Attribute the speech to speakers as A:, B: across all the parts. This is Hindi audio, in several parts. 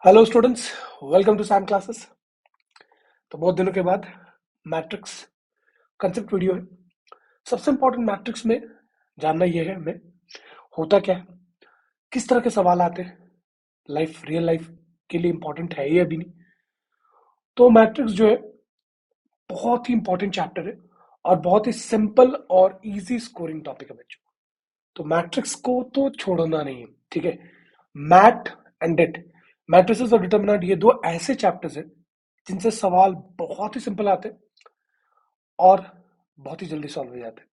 A: Hello students, welcome to Sam classes. तो बहुत दिनों के बाद मैट्रिक्स कंसेप्ट वीडियो है। सबसे इंपॉर्टेंट मैट्रिक्स में जानना यह है हमें होता क्या है, किस तरह के सवाल आते हैं, लाइफ रियल लाइफ के लिए इंपॉर्टेंट है ये अभी नहीं। तो मैट्रिक्स जो है बहुत ही इंपॉर्टेंट चैप्टर है और बहुत ही सिंपल और इजी स्कोरिंग टॉपिक है बच्चों। तो मैट्रिक्स को तो छोड़ना नहीं है, ठीक है। मैट एंड डेट, मैट्रिसेस और डिटरमिनेंट, ये दो ऐसे चैप्टर्स हैं जिनसे सवाल बहुत ही सिंपल आते हैं और बहुत ही जल्दी सॉल्व हो जाते हैं।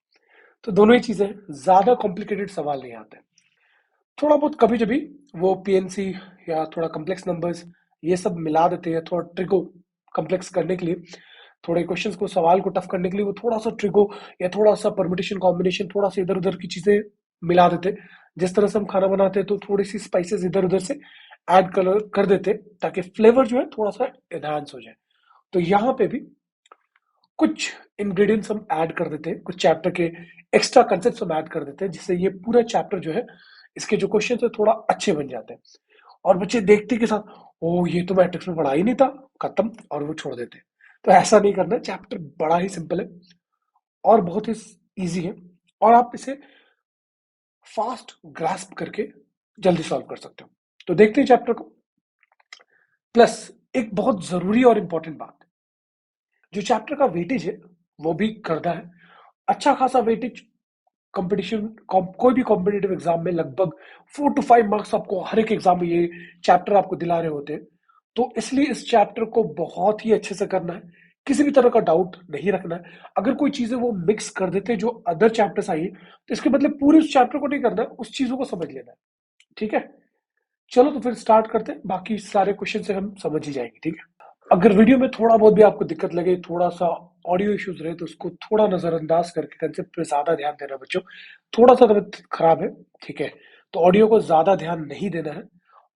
A: तो दोनों ही चीजें, ज्यादा कॉम्प्लिकेटेड सवाल नहीं आते। थोड़ा बहुत कभी कभी वो पीएनसी या थोड़ा कॉम्प्लेक्स नंबर्स ये सब मिला देते हैं, थोड़ा ट्रिको कॉम्प्लेक्स करने के लिए, थोड़े क्वेश्चंस को, सवाल को टफ करने के लिए वो थोड़ा सा ट्रिको या थोड़ा सा परमुटेशन कॉम्बिनेशन, थोड़ा सा इधर उधर की चीजें मिला देते। जिस तरह से हम खाना बनाते हैं तो थोड़ी सी स्पाइसेस इधर उधर से ऐड कर देते ताकि फ्लेवर जो है थोड़ा सा एनहांस हो जाए। तो यहाँ पे भी कुछ इंग्रेडिएंट्स हम ऐड कर देते हैं, कुछ चैप्टर के एक्स्ट्रा कंसेप्ट हम ऐड कर देते हैं, जिससे ये पूरा चैप्टर जो है, इसके जो क्वेश्चन है थोड़ा अच्छे बन जाते हैं। और बच्चे देखते के साथ, ओ ये तो मैट्रिक्स में पढ़ा ही नहीं था, खत्म, और वो छोड़ देते हैं। तो ऐसा नहीं करना, चैप्टर बड़ा ही सिंपल है और बहुत ही इजी है, और आप इसे फास्ट ग्रास्प करके जल्दी सॉल्व कर सकते हो। तो देखते हैं चैप्टर को। प्लस एक बहुत जरूरी और इंपॉर्टेंट बात, जो चैप्टर का वेटेज है वो भी करता है अच्छा खासा वेटेज। कंपटीशन, कोई भी कॉम्पिटेटिव एग्जाम में लगभग 4 to 5 मार्क्स आपको हर एक एग्जाम में ये चैप्टर आपको दिला रहे होते हैं। तो इसलिए इस चैप्टर को बहुत ही अच्छे से करना है, किसी भी तरह का डाउट नहीं रखना है। अगर कोई चीजें वो मिक्स कर देते हैं जो अदर चैप्टर्स आई है, तो इसके बदले पूरे उस चैप्टर को नहीं करना है, उस चीजों को समझ लेना है। ठीक है, चलो तो फिर स्टार्ट करते हैं, बाकी सारे क्वेश्चन से हम समझ ही जाएंगे। ठीक है, अगर वीडियो में थोड़ा बहुत भी आपको दिक्कत लगे, थोड़ा सा ऑडियो इश्यूज रहे, तो उसको थोड़ा नजरअंदाज करके कंसेप्ट पे ज्यादा ध्यान देना बच्चों। थोड़ा सा तबीयत खराब है, ठीक है, तो ऑडियो को ज्यादा ध्यान नहीं देना है।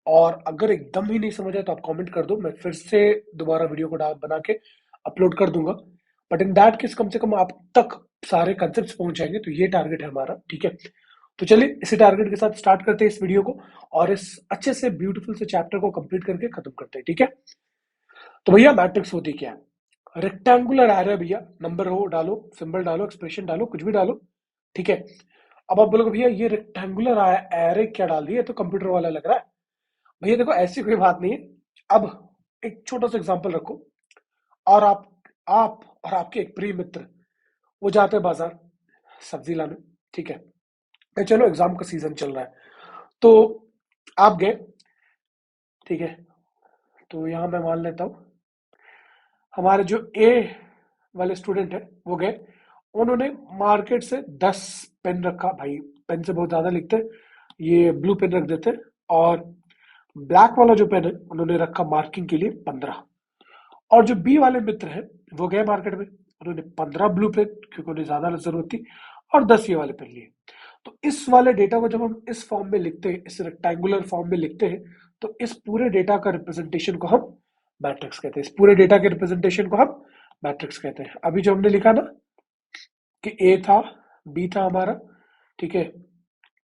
A: और अगर एकदम ही नहीं समझ आए तो आप कमेंट कर दो, मैं फिर से दोबारा वीडियो को बना के अपलोड कर दूंगा। बट इन दैट केस कम से कम आप तक सारे कंसेप्ट पहुंच जाएंगे, तो ये टारगेट है हमारा। ठीक है, तो चलिए इसी टारगेट के साथ स्टार्ट करते हैं इस वीडियो को, और इस अच्छे से ब्यूटीफुल से चैप्टर को कंप्लीट करके खत्म करते हैं। ठीक है, तो भैया मैट्रिक्स होती क्या है? रेक्टेंगुलर एरे भैया, नंबर हो डालो, सिंबल डालो, एक्सप्रेशन डालो, कुछ भी डालो। ठीक है, अब आप बोलोगे भैया ये रेक्टेंगुलर एरे क्या डाल दिया, तो कंप्यूटर वाला लग रहा है। भैया देखो, ऐसी कोई बात नहीं है। अब एक छोटा सा एग्जांपल रखो, और आप और आपके एक प्रिय मित्र वो जाते हैं बाजार सब्जी लाने। ठीक है, चलो एग्जाम का सीजन चल रहा है, तो आप गए। ठीक है, तो यहां मैं मान लेता हूं हमारे जो ए वाले स्टूडेंट है वो गए, उन्होंने मार्केट से 10 पेन रखा। भाई पेन से बहुत ज्यादा लिखते हैं, ये ब्लू पेन रख देते हैं। और ब्लैक वाला जो पेन है उन्होंने रखा मार्किंग के लिए 15। और जो बी वाले मित्र हैं वो गए मार्केट में, उन्होंने 15 ब्लू पेन, क्योंकि उन्हें ज्यादा जरूरत थी, और 10 ये वाले पेन लिए। तो इस वाले डेटा को जब हम इस फॉर्म में लिखते हैं, इस रेक्टेंगुलर फॉर्म में लिखते हैं, तो इस पूरे डेटा का रिप्रेजेंटेशन को हम मैट्रिक्स कहते हैं। इस पूरे डेटा के रिप्रेजेंटेशन को हम मैट्रिक्स कहते हैं। अभी जो हमने लिखा ना कि ए था, बी था हमारा, ठीक है,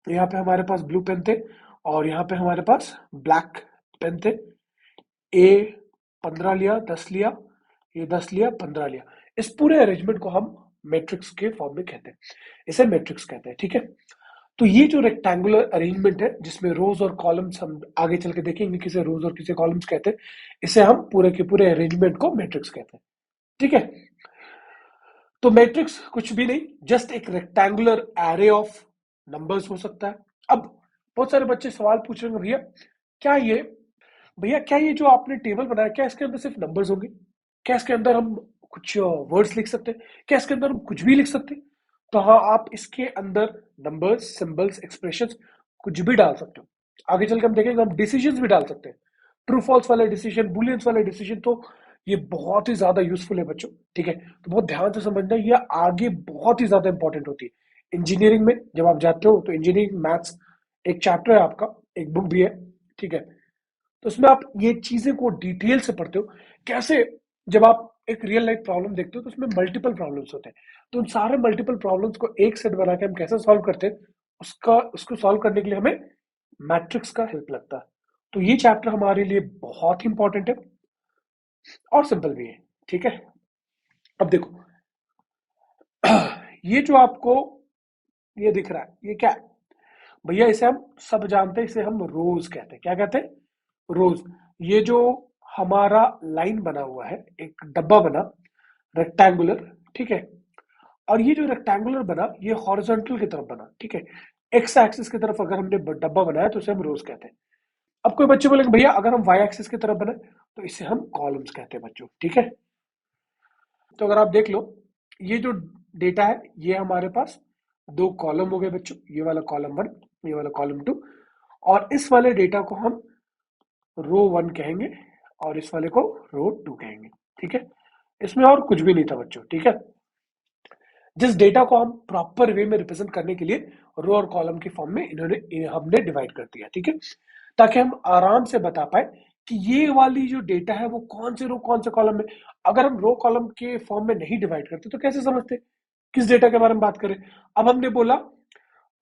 A: यहाँ पे हमारे पास ब्लू पेन थे और यहाँ पे हमारे पास ब्लैक पेन थे। ए 15 लिया, 10 लिया, ये 10 लिया, 15 लिया। इस पूरे अरेंजमेंट को हम मैट्रिक्स के फॉर्म में कहते हैं, इसे मैट्रिक्स कहते हैं। ठीक है, तो ये जो रेक्टेंगुलर अरेंजमेंट है जिसमें रोज और कॉलम्स, हम आगे चल के देखेंगे किसे रोज और किसे कॉलम्स कहते हैं, इसे हम पूरे के पूरे अरेंजमेंट को मैट्रिक्स कहते हैं। ठीक है, तो मैट्रिक्स कुछ भी नहीं, जस्ट एक रेक्टेंगुलर एरे ऑफ नंबर्स हो सकता है। अब बहुत सारे बच्चे सवाल पूछ रहे हैं, क्या ये क्या ये जो आपने टेबल बनाया, क्या इसके अंदर सिर्फ नंबर्स होंगे? क्या इसके अंदर हम कुछ वर्ड्स लिख सकते हैं? क्या इसके अंदर हम कुछ भी लिख सकते हैं? तो हाँ, आप इसके अंदर नंबर्स, सिंबल्स, एक्सप्रेशंस कुछ भी डाल सकते हो। आगे चल के हम देखेंगे, हम डिसीजंस भी डाल सकते हैं, ट्रू फॉल्स वाले डिसीजन, बुलियंस वाले डिसीजन। तो ये बहुत ही ज्यादा यूजफुल है बच्चों। ठीक है, तो बहुत ध्यान से समझना, ये आगे बहुत ही ज्यादा इंपॉर्टेंट होती है इंजीनियरिंग में। जब आप जाते हो तो इंजीनियरिंग मैथ्स एक चैप्टर है आपका, एक बुक भी है। ठीक है, तो उसमें आप ये चीजें को डिटेल से पढ़ते हो, कैसे जब आप एक रियल लाइफ प्रॉब्लम देखते हो तो उसमें मल्टीपल प्रॉब्लम्स होते हैं, तो उन सारे मल्टीपल प्रॉब्लम्स को एक सेट बना के हम कैसे सॉल्व करते हैं, उसको सॉल्व करने के लिए हमें मैट्रिक्स का हेल्प लगता है। तो ये चैप्टर हमारे लिए बहुत ही इंपॉर्टेंट है और सिंपल भी है। ठीक है, अब देखो ये जो आपको ये दिख रहा है, ये क्या है भैया? इसे हम सब जानते हैं, इसे हम रोज कहते हैं। क्या कहते हैं? रोज। ये जो हमारा लाइन बना हुआ है, एक डब्बा बना रेक्टेंगुलर, ठीक है, और ये जो रेक्टेंगुलर बना ये हॉरिजॉन्टल की तरफ बना, ठीक है, एक्स एक्सिस की तरफ अगर हमने डब्बा बनाया तो इसे हम रोज कहते हैं। अब कोई बच्चे बोलेंगे भैया अगर हम वाई एक्सिस की तरफ बनाए तो इसे हम कॉलम्स कहते हैं बच्चों। ठीक है, तो अगर आप देख लो ये जो डेटा है ये हमारे पास दो कॉलम हो गए बच्चों, ये वाला कॉलम 1, ये वाला कॉलम 2, और इस वाले डेटा को हम रो 1 कहेंगे और इस वाले को रो 2 कहेंगे। ठीक है, इसमें और कुछ भी नहीं था बच्चों। ठीक है, जिस डेटा को हम प्रॉपर वे में रिप्रेजेंट करने के लिए रो और कॉलम की फॉर्म में हमने डिवाइड कर दिया। ठीक है, ताकि हम आराम से बता पाए कि ये वाली जो डेटा है वो कौन से रो कौन से कॉलम में। अगर हम रो कॉलम के फॉर्म में नहीं डिवाइड करते तो कैसे समझते किस डेटा के बारे में बात करें? अब हमने बोला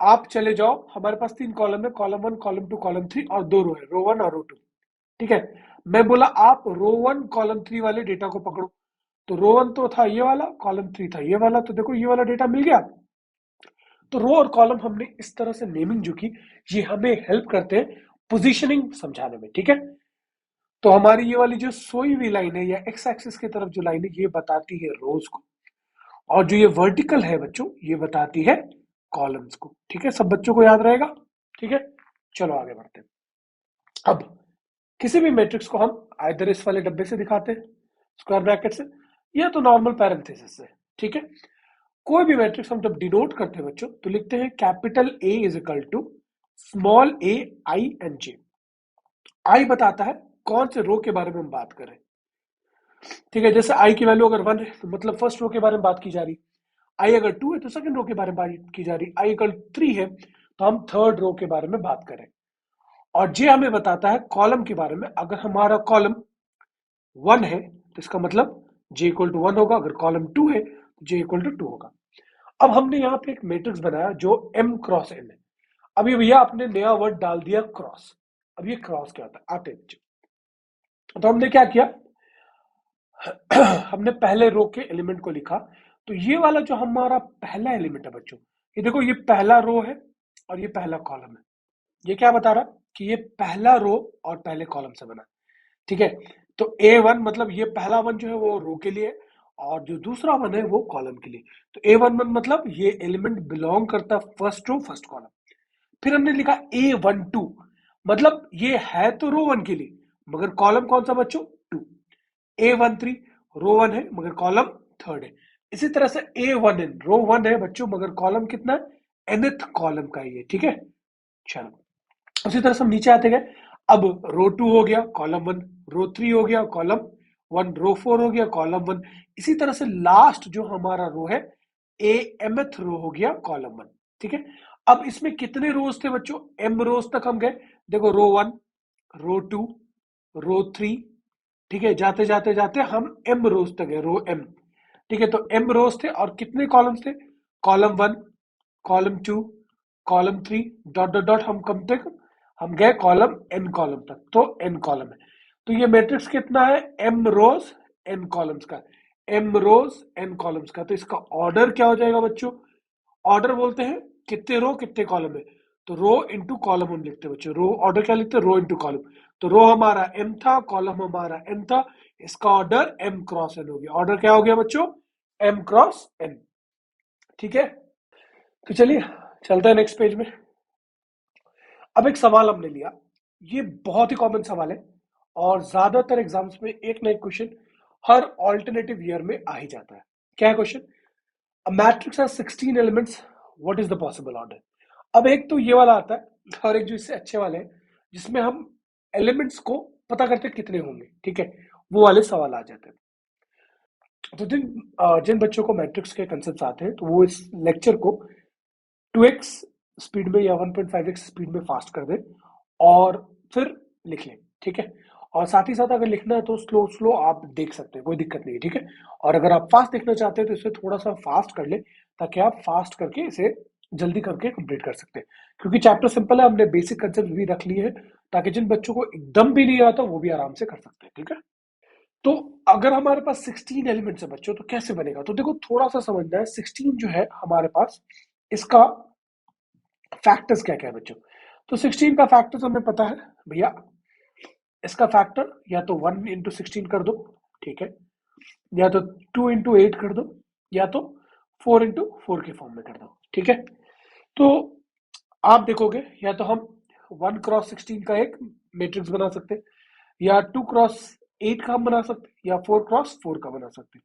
A: आप चले जाओ, हमारे पास 3 कॉलम है, कॉलम 1, कॉलम 2, कॉलम 3, और 2 रो है, रो 1 और रो 2। ठीक है, मैं बोला आप रो 1 कॉलम 3 वाले डेटा को पकड़ो, तो रो 1 तो था ये वाला, कॉलम 3 था ये वाला, तो देखो ये वाला डेटा मिल गया। तो रो और कॉलम हमने इस तरह से नेमिंग जो की, ये हमें हेल्प करते हैं पोजीशनिंग समझाने में। ठीक है, तो हमारी ये वाली जो सोई हुई लाइन है या एक्स एक्सिस की तरफ जो लाइन है ये बताती है रोज को, और जो ये वर्टिकल है बच्चों ये बताती है कॉलम्स को। ठीक है, सब बच्चों को याद रहेगा? ठीक है, चलो आगे बढ़ते हैं। अब किसी भी मैट्रिक्स को हम आइदर इस वाले डब्बे से दिखाते हैं स्क्वायर ब्रैकेट से, या तो नॉर्मल पैरेंथेसिस से। ठीक है, कोई भी मैट्रिक्स हम जब डिनोट करते हैं बच्चों तो लिखते हैं capital A is equal to small A I and J. I बताता है कौन से रो के बारे में हम बात करें। ठीक है, जैसे आई की वैल्यू अगर 1 है तो मतलब फर्स्ट रो के बारे में बात की जा रही, आई अगर 2 है तो सेकंड रो के बारे में बात की जा रही, आई अगर 3 है तो हम थर्ड रो के बारे में बात करें। और जे हमें बताता है कॉलम के बारे में, अगर हमारा कॉलम 1 है तो इसका मतलब जे इक्वल टू 1 होगा, अगर कॉलम 2 है तो जे इक्वल टू 2 होगा। अब हमने यहाँ पे एक मैट्रिक्स बनाया जो m क्रॉस n है। अब ये भैया आपने नया वर्ड डाल दिया क्रॉस। अब ये क्रॉस क्या होता है आते हैं बच्चों। तो हमने क्या किया हमने पहले रो के एलिमेंट को लिखा, तो ये वाला जो हमारा पहला एलिमेंट है बच्चों, ये देखो ये पहला रो है और ये पहला कॉलम है। ये क्या बता रहा कि ये पहला रो और पहले कॉलम से बना। ठीक है, तो A1 मतलब ये पहला वन जो है वो रो के लिए और जो दूसरा वन है वो कॉलम के लिए। तो A11 मतलब ये एलिमेंट बिलोंग करता है फर्स्ट रो फर्स्ट कॉलम। फिर हमने लिखा A12 मतलब ये है तो रो 1 के लिए मगर कॉलम कौन सा बच्चों 2। A13 रो 1 है मगर कॉलम थर्ड है। इसी तरह से A1n रो 1 है बच्चों मगर कॉलम कितना है nth कॉलम का ही है। ठीक है, चलो उसी तरह से हम नीचे आते गए। अब रो 2 हो गया कॉलम 1, रो 3 हो गया कॉलम 1, रो 4 हो गया कॉलम 1। इसी तरह से लास्ट जो हमारा रो है ए mth रो हो गया कॉलम 1। ठीक है, अब इसमें कितने रोज थे बच्चों? m रोज तक हम गए। देखो रो 1, रो 2, रो 3, ठीक है, जाते जाते जाते हम m रोज तक गए, रो m। ठीक है, तो m रोज थे और कितने कॉलम्स थे? Column 1, column 2, column 3, dot dot dot, हम कब तक हम गए? कॉलम n कॉलम तक, तो n कॉलम है। तो ये मैट्रिक्स कितना है? m रोज n कॉलम्स का, m रोज n कॉलम्स का। तो इसका ऑर्डर क्या हो जाएगा बच्चों? ऑर्डर बोलते हैं कितने रो कितने कॉलम है, तो रो इंटू कॉलम हम लिखते हैं बच्चों। रो ऑर्डर क्या लिखते हैं? Rho into column. तो रो हमारा m था, कॉलम हमारा n था, इसका ऑर्डर m क्रॉस n हो गया। ऑर्डर क्या हो गया बच्चों? m cross n। ठीक है, तो चलिए चलते हैं नेक्स्ट पेज में। अब एक सवाल हमने लिया, ये बहुत ही कॉमन सवाल है और ज्यादातर एग्जाम्स में एक ना एक क्वेश्चन हर ऑल्टरनेटिव ईयर में आ ही जाता है। क्या है question? A matrix has 16 elements. What is the possible order? अब एक तो ये वाला आता है और एक जो इससे अच्छे वाले हैं जिसमें हम एलिमेंट्स को पता करते कितने होंगे। ठीक है, वो वाले सवाल आ जाते हैं। तो जिन बच्चों को मैट्रिक्स के कंसेप्ट आते हैं तो वो इस लेक्चर को 2x स्पीड में या 1.5x स्पीड में फास्ट कर दें और फिर लिख लें। ठीक है, और साथ ही साथ अगर लिखना है तो स्लो स्लो आप देख सकते हैं, कोई दिक्कत नहीं है। ठीक है, और अगर आप फास्ट देखना चाहते हैं तो इसे थोड़ा सा फास्ट कर ले ताकि आप फास्ट करके इसे जल्दी करके कंप्लीट कर सकते हैं। क्योंकि चैप्टर सिंपल है, हमने बेसिक कंसेप्ट भी रख लिए हैं ताकि जिन बच्चों को एकदम भी नहीं आता वो भी आराम से कर सकते हैं। ठीक है, तो अगर हमारे पास 16 एलिमेंट्स है बच्चों, तो कैसे बनेगा? तो देखो थोड़ा सा समझना है। 16 जो है हमारे पास, इसका फैक्टर्स क्या क्या है बच्चों? तो 16 का फैक्टर्स हमें पता है भैया। इसका फैक्टर या तो 1 into 16 कर दो, ठीक है, या तो 2 into 8 कर दो, या तो 4 into 4 के फॉर्म में कर दो। ठीक है, तो आप देखोगे या तो हम 1 क्रॉस 16 का एक मैट्रिक्स बना सकते हैं, या 2 क्रॉस 8 का हम बना सकते हैं, या 4 क्रॉस 4 का बना सकते हैं।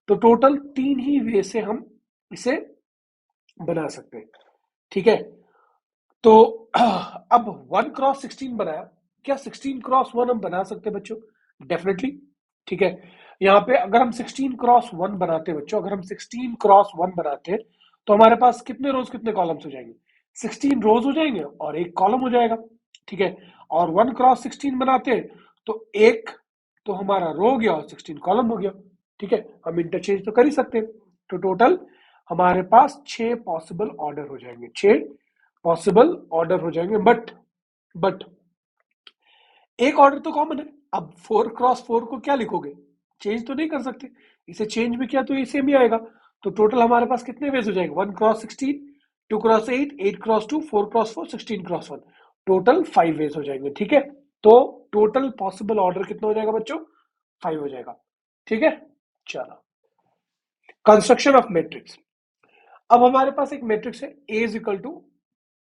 A: तो टोटल 3 ही वे से हम इसे बना सकते हैं। ठीक है, तो अब 1 क्रॉस 16 बनाया, क्या 16 क्रॉस 1 हम बना सकते हैं बच्चों? डेफिनेटली। ठीक है, यहाँ पे अगर हम 16 क्रॉस 1 बनाते हैं बच्चों, अगर हम 16 क्रॉस 1 बनाते हैं, तो हमारे पास कितने रोज कितने कॉलम्स हो जाएंगे? 16 रोज हो जाएंगे और एक कॉलम हो जाएगा। ठीक है, और 1 क्रॉस 16 बनाते हैं तो एक तो हमारा रो हो गया और 16 कॉलम हो गया। ठीक है, हम इंटरचेंज तो कर ही सकते हैं। तो टोटल हमारे पास 6 पॉसिबल ऑर्डर हो जाएंगे, 6 पॉसिबल ऑर्डर हो जाएंगे। बट एक ऑर्डर तो कॉमन है। अब 4 क्रॉस 4 को क्या लिखोगे? चेंज तो नहीं कर सकते। इसे चेंज भी किया तो ये सेम ही आएगा। तो टोटल हमारे पास कितने वेज हो जाएंगे? 1 cross 16, 2 cross 8, 8 cross 2, 4 cross 4, 16 cross 1, total 5 ways हो जाएंगे। ठीक है, तो टोटल पॉसिबल ऑर्डर कितना हो जाएगा बच्चों? 5 हो जाएगा। ठीक है, चलो, कंस्ट्रक्शन ऑफ मैट्रिक्स। अब हमारे पास एक मैट्रिक्स है, A is equal to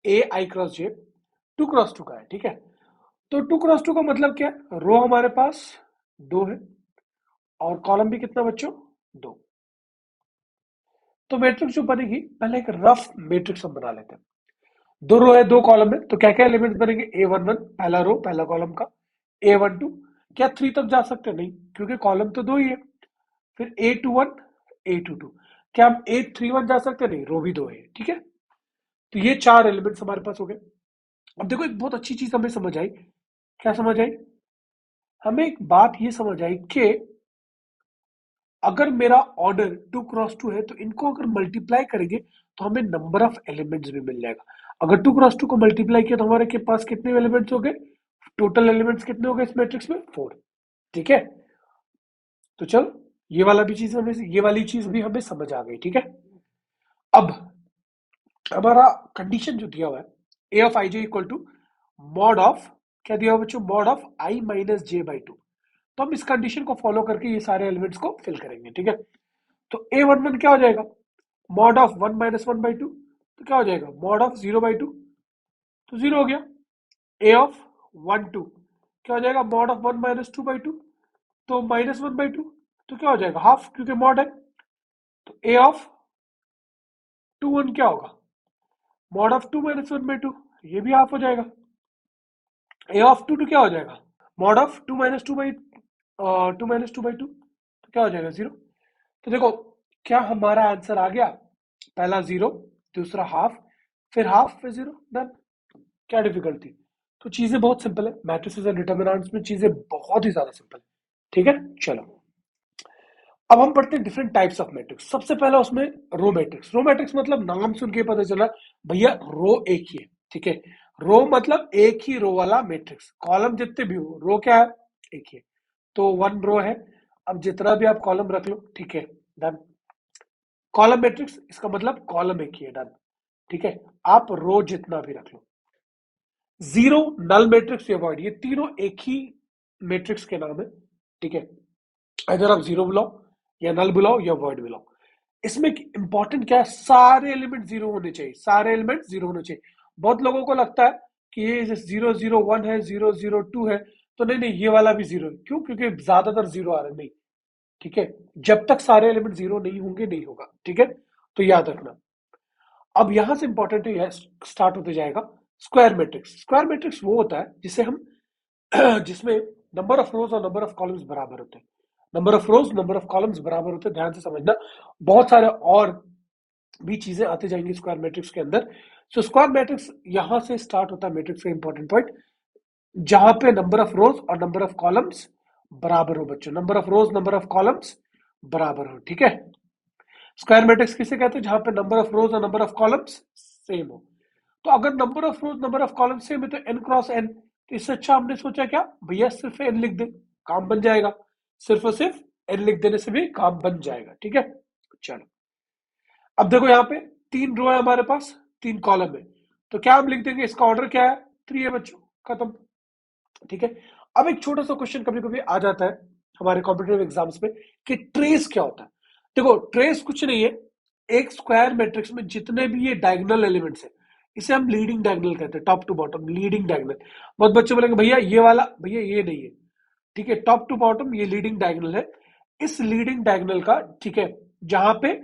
A: A I cross J, 2 cross 2 का है। ठीक है, तो 2 क्रॉस 2 का मतलब क्या है? रो हमारे पास 2 है और कॉलम भी कितना बच्चों? 2। तो मैट्रिक्स जो बनेगी, पहले एक रफ मैट्रिक्स हम बना लेते हैं। 2 रो है, 2 कॉलम है, तो क्या क्या एलिमेंट्स बनेंगे? A11 पहला रो पहला कॉलम का, A12 क्या 3 तक जा सकते हैं? नहीं, क्योंकि कॉलम तो 2 ही है। फिर A21, A22 क्या हम A31 जा सकते हैं? नहीं, रो भी 2 है। ठीक है, तो ये 4 एलिमेंट्स हमारे पास हो गए। अब देखो एक बहुत अच्छी चीज हमें समझ आई। क्या समझ आई? हमें एक बात ये समझ आई कि अगर मेरा ऑर्डर 2 क्रॉस 2 है, तो इनको अगर मल्टीप्लाई करेंगे तो हमें नंबर ऑफ एलिमेंट्स भी मिल जाएगा। अगर 2 क्रॉस 2 को मल्टीप्लाई किया तो हमारे के पास कितने एलिमेंट्स हो गए? टोटल एलिमेंट्स कितने हो गए इस मैट्रिक्स में? 4। ठीक है, तो चलो, ये वाली चीज भी हमें समझ आ गई। ठीक है, अब हमारा कंडीशन जो दिया हुआ है, A of I J equal to mod of, क्या दिया हुआ बच्चों? Mod of I minus J by two. तो हम इस कंडीशन को फॉलो करके ये सारे एलिमेंट्स को फिल करेंगे। ठीक है, तो A11 क्या हो जाएगा? मॉड ऑफ 1 - 1/2, तो क्या हो जाएगा? मॉड ऑफ 0/2, तो 0 हो गया। ए ऑफ 1 2 क्या हो जाएगा? मॉड ऑफ 1 - 2/2, तो -1/2, तो क्या हो जाएगा? हाफ, क्योंकि मॉड है। तो ए ऑफ 2 1 क्या होगा? मॉड ऑफ 2 - 1/2, ये भी हाफ हो जाएगा। ए ऑफ 2 2 क्या हो जाएगा? मॉड ऑफ 2 - 2/2, तो क्या हो जाएगा? 0। तो देखो, क्या हमारा आंसर आ गया? पहला 0, दूसरा हाफ, फिर 0, डन। क्या डिफिकल्ट थी? तो चीजें बहुत सिंपल है, मैट्रिसेस एंड डिटरमिनेंट्स में चीजें बहुत ही ज्यादा सिंपल है। ठीक है, चलो, अब हम पढ़ते हैं डिफरेंट टाइप्स ऑफ मैट्रिक्स। सबसे पहला उसमें रो मैट्रिक्स। रो मैट्रिक्स मतलब नाम सुन के पता चला भैया रो एक ही है। ठीक है, रो मतलब एक ही रो वाला मैट्रिक्स। कॉलम जितने भी हो, रो क्या है? एक ही है, तो 1 रो है। अब जितना भी आप कॉलम रख लो, ठीक है, डन। कॉलम मैट्रिक्स इसका मतलब कॉलम एक ही है, डन। ठीक है, आप रो जितना भी रख लो। जीरो, नल मैट्रिक्स या वॉइड, ये तीनों एक ही मैट्रिक्स के नाम है। ठीक है, अगर आप जीरो बुलाओ या नल बुलाओ या वॉइड बुलाओ, इसमें इंपॉर्टेंट क्या है? सारे एलिमेंट जीरो होने चाहिए, सारे एलिमेंट जीरो होने चाहिए। बहुत लोगों को लगता है कि ये 0 0 1 है, 0 0 2 है, तो नहीं नहीं, ये वाला भी जीरो है। क्यों? क्योंकि ज्यादातर जीरो आ रहे हैं। नहीं, ठीक है, जब तक सारे एलिमेंट जीरो नहीं होंगे नहीं होगा। ठीक है, तो याद रखना। अब यहां से इंपॉर्टेंट है, स्टार्ट होते जाएगा स्क्वायर मैट्रिक्स। स्क्वायर मैट्रिक्स वो होता है जिसे हम जिसमें नंबर ऑफ रोज और नंबर ऑफ कॉलम्स बराबर होते हैं। Number of rose, number of columns बराबर होते हैं, ध्यान से समझना। बहुत सारे और भी चीजें आते जाएंगी स्क्वायर मैट्रिक्स के अंदर। सो स्क्वायर मैट्रिक्स यहां से स्टार्ट होता है मैट्रिक्स का इंपॉर्टेंट पॉइंट, जहां पे नंबर ऑफ रोज और नंबर ऑफ कॉलम्स बराबर हो बच्चों। Number of rose, number of columns बराबर हो। ठीक है, स्क्वायर मैट्रिक्स किसे कहते हैं? जहां पे नंबर ऑफ रोज और नंबर ऑफ कॉलम्स सेम हो। तो अगर number of rose, number of column same है, तो n क्रॉस n तो इससे अच्छा हमने सोचा क्या भैया सिर्फ एन लिख दे, काम बन जाएगा। सिर्फ और सिर्फ एन लिख देने से भी काम बन जाएगा। ठीक है, चलो अब देखो यहाँ पे 3 रो है हमारे पास, 3 कॉलम है, तो क्या हम लिख देंगे, इसका ऑर्डर क्या है 3 है बच्चों, खत्म। ठीक है, अब एक छोटा सा क्वेश्चन कभी कभी आ जाता है हमारे कॉम्पिटेटिव एग्जाम्स में कि ट्रेस क्या होता है। देखो ट्रेस कुछ नहीं है, एक स्क्वायर मैट्रिक्स में जितने भी ये डायगोनल एलिमेंट्स है, इसे हम लीडिंग डायगोनल कहते हैं, top to bottom leading diagonal. बहुत बच्चे बोलेंगे भैया ये वाला, भैया ये नहीं है। ठीक है, टॉप टू बॉटम ये लीडिंग डायगोनल है। इस लीडिंग डायगोनल का, ठीक है, जहां पे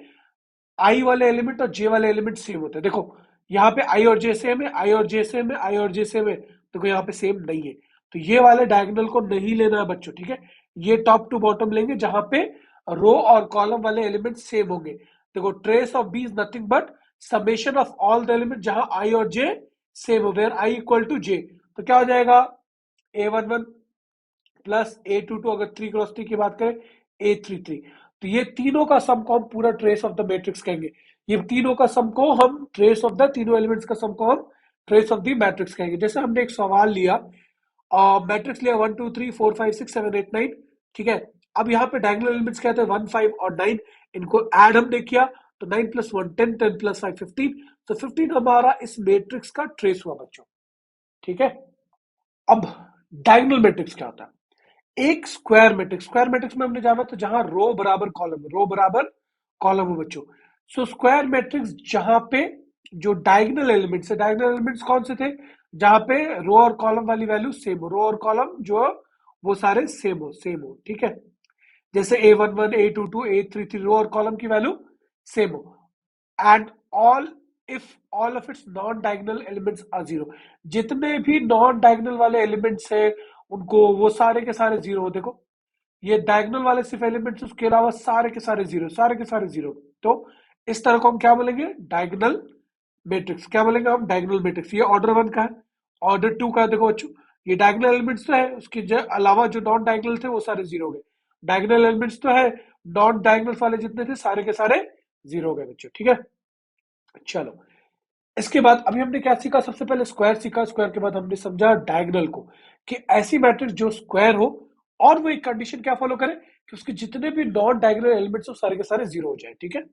A: आई वाले एलिमेंट और जे वाले एलिमेंट सेम होते हैं। देखो यहाँ पे आई और जे सेम है, आई और जे सेम है, आई और जे सेम है, देखो यहाँ पे सेम नहीं है, तो ये वाले डायगोनल को नहीं लेना है बच्चों। ठीक है, ये टॉप टू बॉटम लेंगे जहां पे रो और कॉलम वाले एलिमेंट सेम होंगे। देखो trace of B is nothing but summation of all the element जहां आई और जे सेम हो, where i equal to j, तो क्या हो जाएगा A11 प्लस A22, अगर 3 क्रॉस 3 की बात करें A33। तो ये तीनों का सम को हम पूरा ट्रेस ऑफ द मैट्रिक्स कहेंगे। ये तीनों का सम को हम ट्रेस ऑफ द तीनों एलिमेंट्स का सम को हम ट्रेस ऑफ द मैट्रिक्स कहेंगे। जैसे हमने एक सवाल लिया, मैट्रिक्स लिया 1 2 3 4 5 6 7 8 9। ठीक है, अब यहाँ पे डायगोनल एलिमेंट्स क्या थे 1 5 और 9, इनको ऐड हमने किया तो 9 प्लस 1 10, 10 प्लस 5 15, तो 15 हमारा इस मैट्रिक्स का ट्रेस हुआ बच्चों। ठीक है, अब डायगोनल मैट्रिक्स क्या होता है, एक स्क्वायर मैट्रिक्स, स्क्वायर मैट्रिक्स में हमने जाना तो जहां रो बराबर कॉलम, रो बराबर कॉलम हो बच्चों। सो स्क्वायर मैट्रिक्स जहां पे जो डायगोनल एलिमेंट्स है, डायगोनल एलिमेंट्स कौन से थे, जहां पे रो और कॉलम वाली वैल्यू सेम हो, रो और कॉलम जो वो सारे सेम हो। ठीक है, जैसे A11 A22 A33 रो और कॉलम की वैल्यू सेम हो, and all if all of its non diagonal elements are zero, जितने भी नॉन डायगोनल वाले एलिमेंट्स है उनको वो सारे के सारे जीरो हो। देखो ये डायगोनल वाले सिर्फ एलिमेंट्स, उसके अलावा सारे के सारे जीरो, सारे के सारे जीरो, तो इस तरह को हम क्या बोलेंगे डायगोनल मैट्रिक्स। क्या बोलेंगे हम डायगोनल मैट्रिक्स। ये ऑर्डर 1 का है, ऑर्डर 2 का है। देखो बच्चों ये डायगोनल एलिमेंट्स तो है, उसके अलावा जो नॉन डायगोनल थे वो सारे जीरो हो गए। डायगोनल एलिमेंट्स तो है, नॉन डायगोनल वाले जितने थे सारे के सारे जीरो हो गए बच्चों। ठीक है, चलो इसके बाद अभी हमने क्या सीखा, सबसे पहले स्क्वायर सीखा, स्क्वायर के बाद हमने समझा डायगोनल को, कि ऐसी मैट्रिक्स जो स्क्वायर हो और वो एक कंडीशन क्या फॉलो करे कि उसके जितने भी नॉन डायगोनल एलिमेंट्स हो सारे के सारे जीरो हो जाए। ठीक है,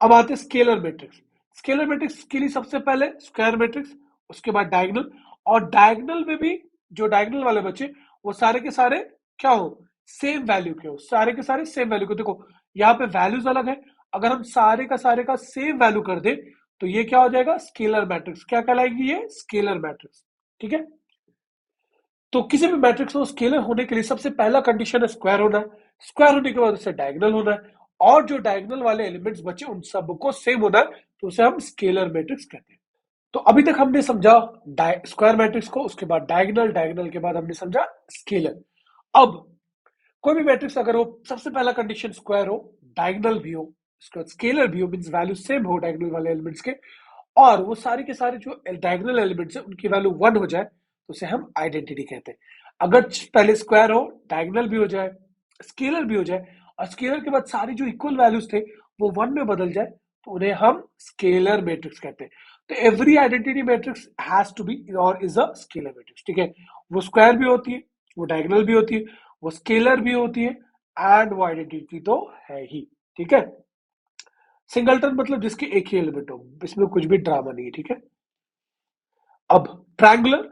A: अब आते हैं स्केलर मैट्रिक्स। स्केलर मैट्रिक्स के लिए सबसे पहले स्क्वायर मैट्रिक्स, उसके बाद डायगोनल, और डायगोनल में भी जो डायगोनल वाले बच्चे वो सारे के सारे क्या हो, सेम वैल्यू के हो, सारे के सारे सेम वैल्यू के। देखो यहाँ पे वैल्यूज अलग है, अगर हम सारे का सेम वैल्यू कर दे तो ये क्या हो जाएगा स्केलर मैट्रिक्स। क्या कहलाएगी ये स्केलर मैट्रिक्स। ठीक है, तो किसी भी मैट्रिक्स को स्केलर होने के लिए सबसे पहला कंडीशन है स्क्वायर होना है, स्क्वायर होने के बाद उससे डायगोनल होना है, और जो डायगोनल वाले एलिमेंट्स बचे उन सबको सेम होना है, तो उसे हम स्केलर मैट्रिक्स कहते हैं। तो अभी तक हमने समझा स्क्वायर मैट्रिक्स को, उसके बाद डायगोनल, डायगोनल के बाद हमने समझा स्केलर। अब कोई भी मैट्रिक्स अगर वो सबसे पहला कंडीशन स्क्वायर हो, डायगोनल भी हो, उसके बाद स्केलर भी हो, मींस वैल्यू सेम हो डायगोनल वाले एलिमेंट्स के, और वो सारे के सारे जो डायगोनल एलिमेंट्स है उनकी वैल्यू 1 हो जाए, तो उसे हम आइडेंटिटी कहते हैं। अगर पहले स्क्वायर हो, डायगोनल भी हो जाए, स्केलर भी हो जाए, और स्केलर के बाद सारी जो इक्वल वैल्यूज थे वो 1 में बदल जाए, तो उन्हें हम स्केलर मैट्रिक्स कहते हैं। तो every identity matrix has to be और इज अ स्केलर मैट्रिक्स। ठीक है, वो स्क्वायर भी होती है, वो डायगोनल भी होती है, वो स्केलर भी होती है, एंड वो आइडेंटिटी तो है ही। ठीक है, सिंगलटन मतलब जिसके एक ही एलिमेंट हो, इसमें कुछ भी ड्रामा नहीं है। ठीक है, अब ट्रायंगुलर,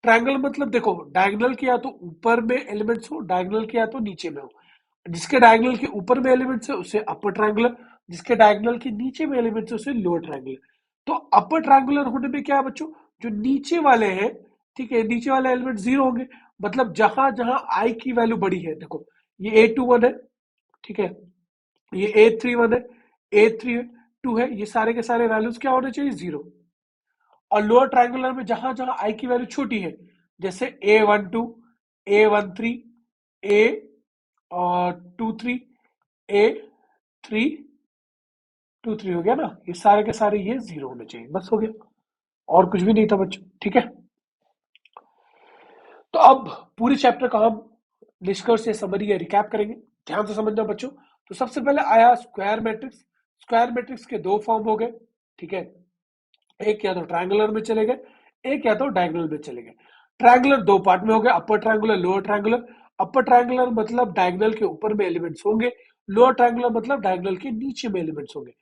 A: ट्रायंगुलर मतलब देखो डायगोनल के या तो ऊपर में एलिमेंट्स हो, डायगोनल के या तो नीचे में हो। जिसके डायगोनल के ऊपर में एलिमेंट्स है उसे अपर ट्रायंगुलर, जिसके डायगोनल के नीचे में एलिमेंट्स है उसे लोअर ट्रायंगुलर। तो अपर ट्रायंगुलर होने में क्या है बच्चों, जो नीचे वाले हैं, ठीक है, नीचे वाले एलिमेंट जीरो होंगे, मतलब जहां जहां आई की वैल्यू बड़ी है, देखो ये A21 है, ठीक है, ये A31 है, A32 है, ये सारे के सारे वैल्यूज क्या होने चाहिए जीरो। और लोअर ट्रायंगुलर में जहां जहां आई की वैल्यू छोटी है, जैसे A12 A13 A और 23 A323 हो गया ना, ये सारे के सारे ये जीरो होने चाहिए, बस हो गया, और कुछ भी नहीं था बच्चों। ठीक है, तो अब पूरे चैप्टर का हम निष्कर्ष या समरी या रिकैप करेंगे, ध्यान से समझना बच्चों। तो सबसे पहले आया स्क्वायर मैट्रिक्स, स्क्वायर मैट्रिक्स के दो फॉर्म हो गए। ठीक है, एक या तो ट्रायंगुलर में चले गए, एक या तो डायगोनल में चले गए। ट्रायंगुलर दो पार्ट में हो गया, upper triangular, lower triangular. Upper triangular मतलब डायगोनल के ऊपर में एलिमेंट्स होंगे, लोअर ट्रायंगुलर मतलब डायगोनल के नीचे में एलिमेंट्स होंगे।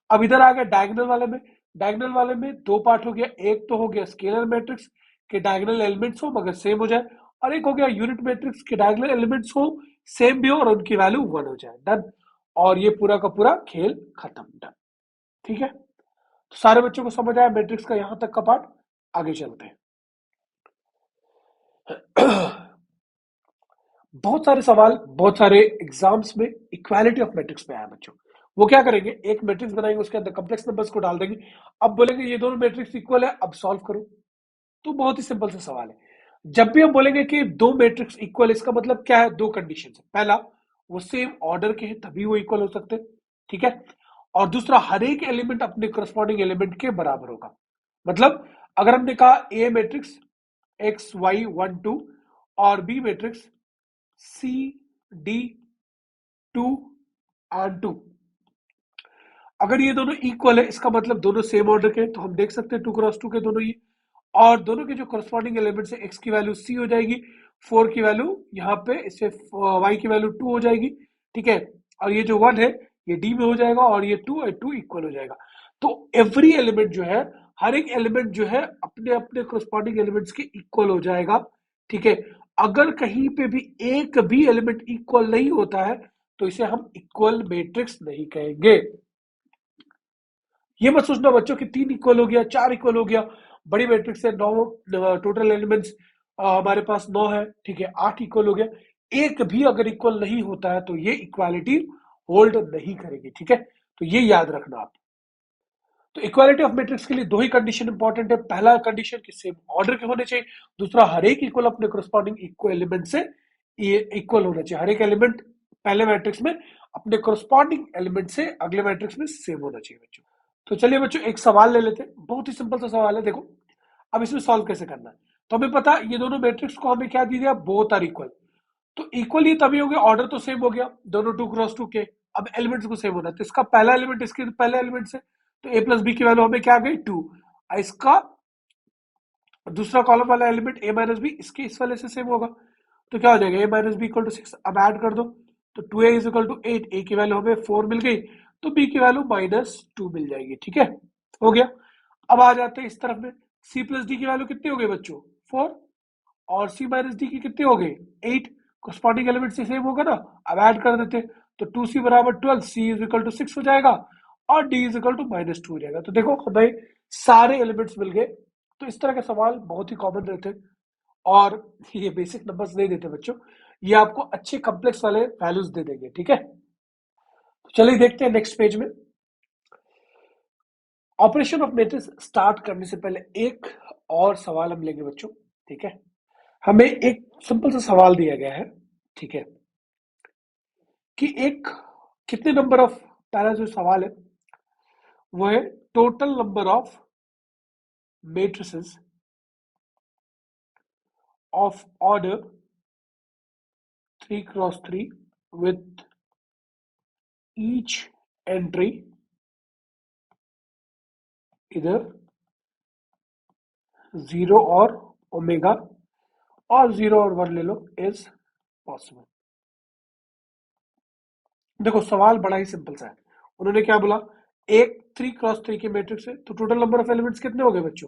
A: अब इधर आ गया डायगोनल वाले में। डायगोनल वाले में दो पार्ट हो गया, एक तो हो गया स्केलर मैट्रिक्स के डायगोनल एलिमेंट्स हो मगर सेम हो जाए, और एक हो गया यूनिट मैट्रिक्स के डायगोनल एलिमेंट्स हो, सेम भी हो और उनकी वैल्यू 1 हो जाए। डन। और ये पूरा का पूरा खेल खत्म। डन। ठीक है, तो सारे बच्चों को समझ आया मैट्रिक्स का यहां तक का पार्ट। आगे चलते हैं। बहुत सारे सवाल, बहुत सारे एग्जाम्स में इक्वालिटी ऑफ मैट्रिक्स पे आया बच्चों। वो क्या करेंगे, एक मैट्रिक्स बनाएंगे, उसके अंदर कॉम्प्लेक्स नंबर्स को डाल देंगे, अब बोलेंगे ये दोनों मैट्रिक्स इक्वल है, अब सॉल्व करो। तो बहुत ही सिंपल सा सवाल है। जब भी हम बोलेंगे कि दो मैट्रिक्स इक्वल, इसका मतलब क्या है, दो कंडीशन है। पहला, वो सेम ऑर्डर के हैं तभी वो इक्वल हो सकते हैं, ठीक है। और दूसरा, हर एक एलिमेंट अपने करस्पॉन्डिंग एलिमेंट के बराबर होगा। मतलब अगर हमने कहा ए मैट्रिक्स एक्स वाई 1 2 और बी मैट्रिक्स सी डी 2 और 2, अगर ये दोनों इक्वल है इसका मतलब दोनों सेम ऑर्डर के हैं, तो हम देख सकते हैं 2 क्रॉस 2 के दोनों ये। और दोनों के जो करस्पॉन्डिंग एलिमेंट है, एक्स की वैल्यू सी हो जाएगी, 4 की वैल्यू यहाँ पे इससे वाई की वैल्यू 2 हो जाएगी, ठीक है। और ये जो 1 है ये डी में हो जाएगा, और ये 2 2 इक्वल हो जाएगा। तो एवरी एलिमेंट जो है, हर एक एलिमेंट जो है अपने अपने करस्पॉन्डिंग एलिमेंट्स के इक्वल हो जाएगा, ठीक है। अगर कहीं पे भी एक भी एलिमेंट इक्वल नहीं होता है तो इसे हम इक्वल मैट्रिक्स नहीं कहेंगे। ये मत सोचना बच्चों कि 3 इक्वल हो गया, 4 इक्वल हो गया। बड़ी मैट्रिक्स है, 9 टोटल एलिमेंट्स हमारे पास 9 है, ठीक है, 8 इक्वल हो गया। एक भी अगर इक्वल नहीं होता है तो ये इक्वालिटी होल्ड नहीं करेगी, ठीक है। तो ये याद रखना आप। तो इक्वालिटी ऑफ मैट्रिक्स के लिए दो ही कंडीशन इंपॉर्टेंट है। पहला कंडीशन कि सेम ऑर्डर के होने चाहिए, दूसरा हर एक इक्वल अपने करस्पॉन्डिंग इक्वल एलिमेंट से इक्वल होना चाहिए। हर एक एलिमेंट पहले मैट्रिक्स में अपने करस्पॉन्डिंग एलिमेंट से अगले मैट्रिक्स में सेम होना चाहिए बच्चों। तो चलिए बच्चों एक सवाल ले लेते हैं, बहुत ही सिंपल सा सवाल है, देखो। अब इसमें सॉल्व कैसे करना है, तो हमें पता ये दोनों मैट्रिक्स को हमें क्या दी दिया, बोथ आर इक्वल। तो इक्वल ये तभी हो गया, ऑर्डर तो सेम हो गया, दोनों 2 क्रॉस 2 के। अब एलिमेंट्स को सेम होना है, तो इसका पहला एलिमेंट इसके पहले एलिमेंट से, तो ए प्लस बी की वैल्यू हमें क्या आ गई 2। इसका दूसरा कॉलम वाला एलिमेंट ए माइनस बी इसके इस वाले से सेम होगा, तो क्या हो जाएगा ए माइनस बी इक्वल टू 6। अब ऐड कर दो, तो 2a इज इक्वल टू 8, ए की वैल्यू हमें 4 मिल गई, तो बी की वैल्यू -2 मिल जाएगी, ठीक है, हो गया। अब आ जाते हैं इस तरफ में, सी प्लस डी की वैल्यू कितनी हो गई बच्चों 4, और सी माइनस डी की कितनी हो गई 8, कोरस्पॉन्डिंग एलिमेंट से सेम होगा ना। अब ऐड कर देते, तो 2c बराबर 12, सी इज इक्वल टू 6 हो जाएगा, और डी इज इक्वल टू -2 हो जाएगा। तो देखो हमें सारे एलिमेंट्स मिल गए। तो इस तरह के सवाल बहुत ही कॉमन रहते हैं, और ये बेसिक नंबर्स नहीं देते बच्चों, ये आपको अच्छे कॉम्प्लेक्स वाले वैल्यूज दे देंगे, ठीक है। तो चलिए देखते हैं नेक्स्ट पेज में। ऑपरेशन ऑफ मैट्रिक्स स्टार्ट करने से पहले एक और सवाल हम लेंगे बच्चों, ठीक है। हमें एक सिंपल सा सवाल दिया गया है, ठीक है, कि एक कितने नंबर ऑफ, पहला जो सवाल है वो है total number of matrices of order 3 cross 3 with each entry इधर 0 और ओमेगा, और 0 और 1 ले लो इज पॉसिबल। देखो सवाल बड़ा ही सिंपल सा है। उन्होंने क्या बोला, एक 3 क्रॉस 3 की मैट्रिक्स है, तो टोटल नंबर ऑफ एलिमेंट्स कितने हो गए बच्चों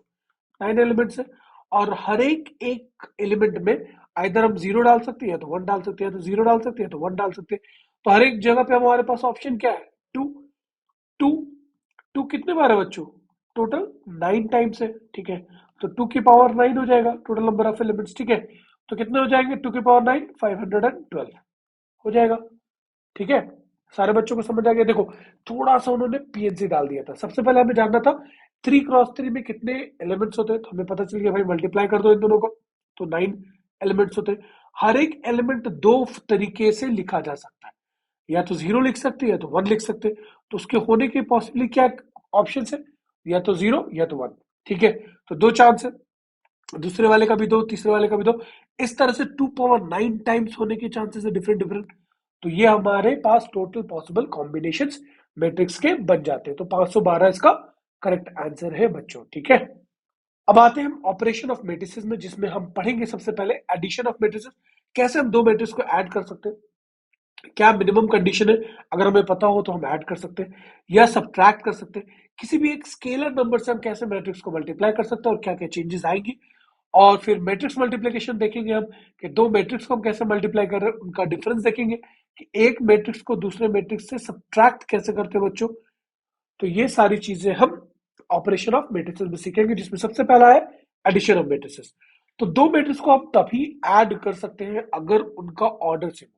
A: 9 एलिमेंट्स है। और हर एक एक एलिमेंट में आइदर हम 0 डाल सकते हैं, तो 1 डाल सकते हैं, तो 0 डाल सकते हैं, तो 1 डाल सकते हैं। तो हर एक जगह पे हमारे पास ऑप्शन क्या है 2। 2 2 कितने बार है बच्चों, टोटल 9 टाइम्स है, ठीक है। तो 2 की पावर 9 हो जाएगा टोटल नंबर ऑफ एलिमेंट्स, ठीक है। तो कितने हो जाएंगे 2 की पावर 9, 512 हो जाएगा, ठीक है। सारे बच्चों को समझ आ गया। देखो थोड़ा सा उन्होंने पीएनसी डाल दिया था। सबसे पहले हमें जानना था 3 क्रॉस 3 में कितने एलिमेंट्स होते हैं, तो हमें पता चल गया भाई मल्टीप्लाई कर दो इन दोनों को, तो 9 एलिमेंट्स होते हैं। हर एक एलिमेंट दो तरीके से लिखा जा सकता है, या तो 0 लिख सकते हैं या तो 1 लिख सकते हैं। तो उसके होने की पॉसिबली क्या ऑप्शन है, या तो 0 या तो 1, ठीक है। तो दो चांस है, दूसरे वाले का भी दो, तीसरे वाले का भी दो। इस तरह से 2 पावर 9 टाइम्स होने के चांसेस है डिफरेंट डिफरेंट। तो ये हमारे पास टोटल पॉसिबल कॉम्बिनेशंस मैट्रिक्स के बन जाते हैं। तो 512 इसका करेक्ट आंसर है बच्चों, ठीक है। अब आते हैं हम ऑपरेशन ऑफ मैट्रिसेस में, जिसमें हम पढ़ेंगे सबसे पहले एडिशन ऑफ मैट्रिसेस। कैसे हम दो मैट्रिक्स को ऐड कर सकते हैं, क्या मिनिमम कंडीशन है, अगर हमें पता हो तो हम ऐड कर सकते हैं या सब्ट्रैक्ट कर सकते हैं। किसी भी एक स्केलर नंबर से हम कैसे मैट्रिक्स को मल्टीप्लाई कर सकते हैं और क्या क्या चेंजेस आएंगी। और फिर मैट्रिक्स मल्टीप्लिकेशन देखेंगे हम, कि दो मैट्रिक्स को हम कैसे मल्टीप्लाई कर रहे हैं, उनका डिफरेंस देखेंगे कि एक मैट्रिक्स को दूसरे मैट्रिक्स से सब्ट्रैक्ट कैसे करते हैं बच्चों। तो ये सारी चीजें हम ऑपरेशन ऑफ मैट्रिसेस में सीखेंगे, जिसमें सबसे पहला है एडिशन ऑफ मैट्रिसेस। तो दो मैट्रिक्स को हम तभी ऐड कर सकते हैं अगर उनका ऑर्डर सेम हो।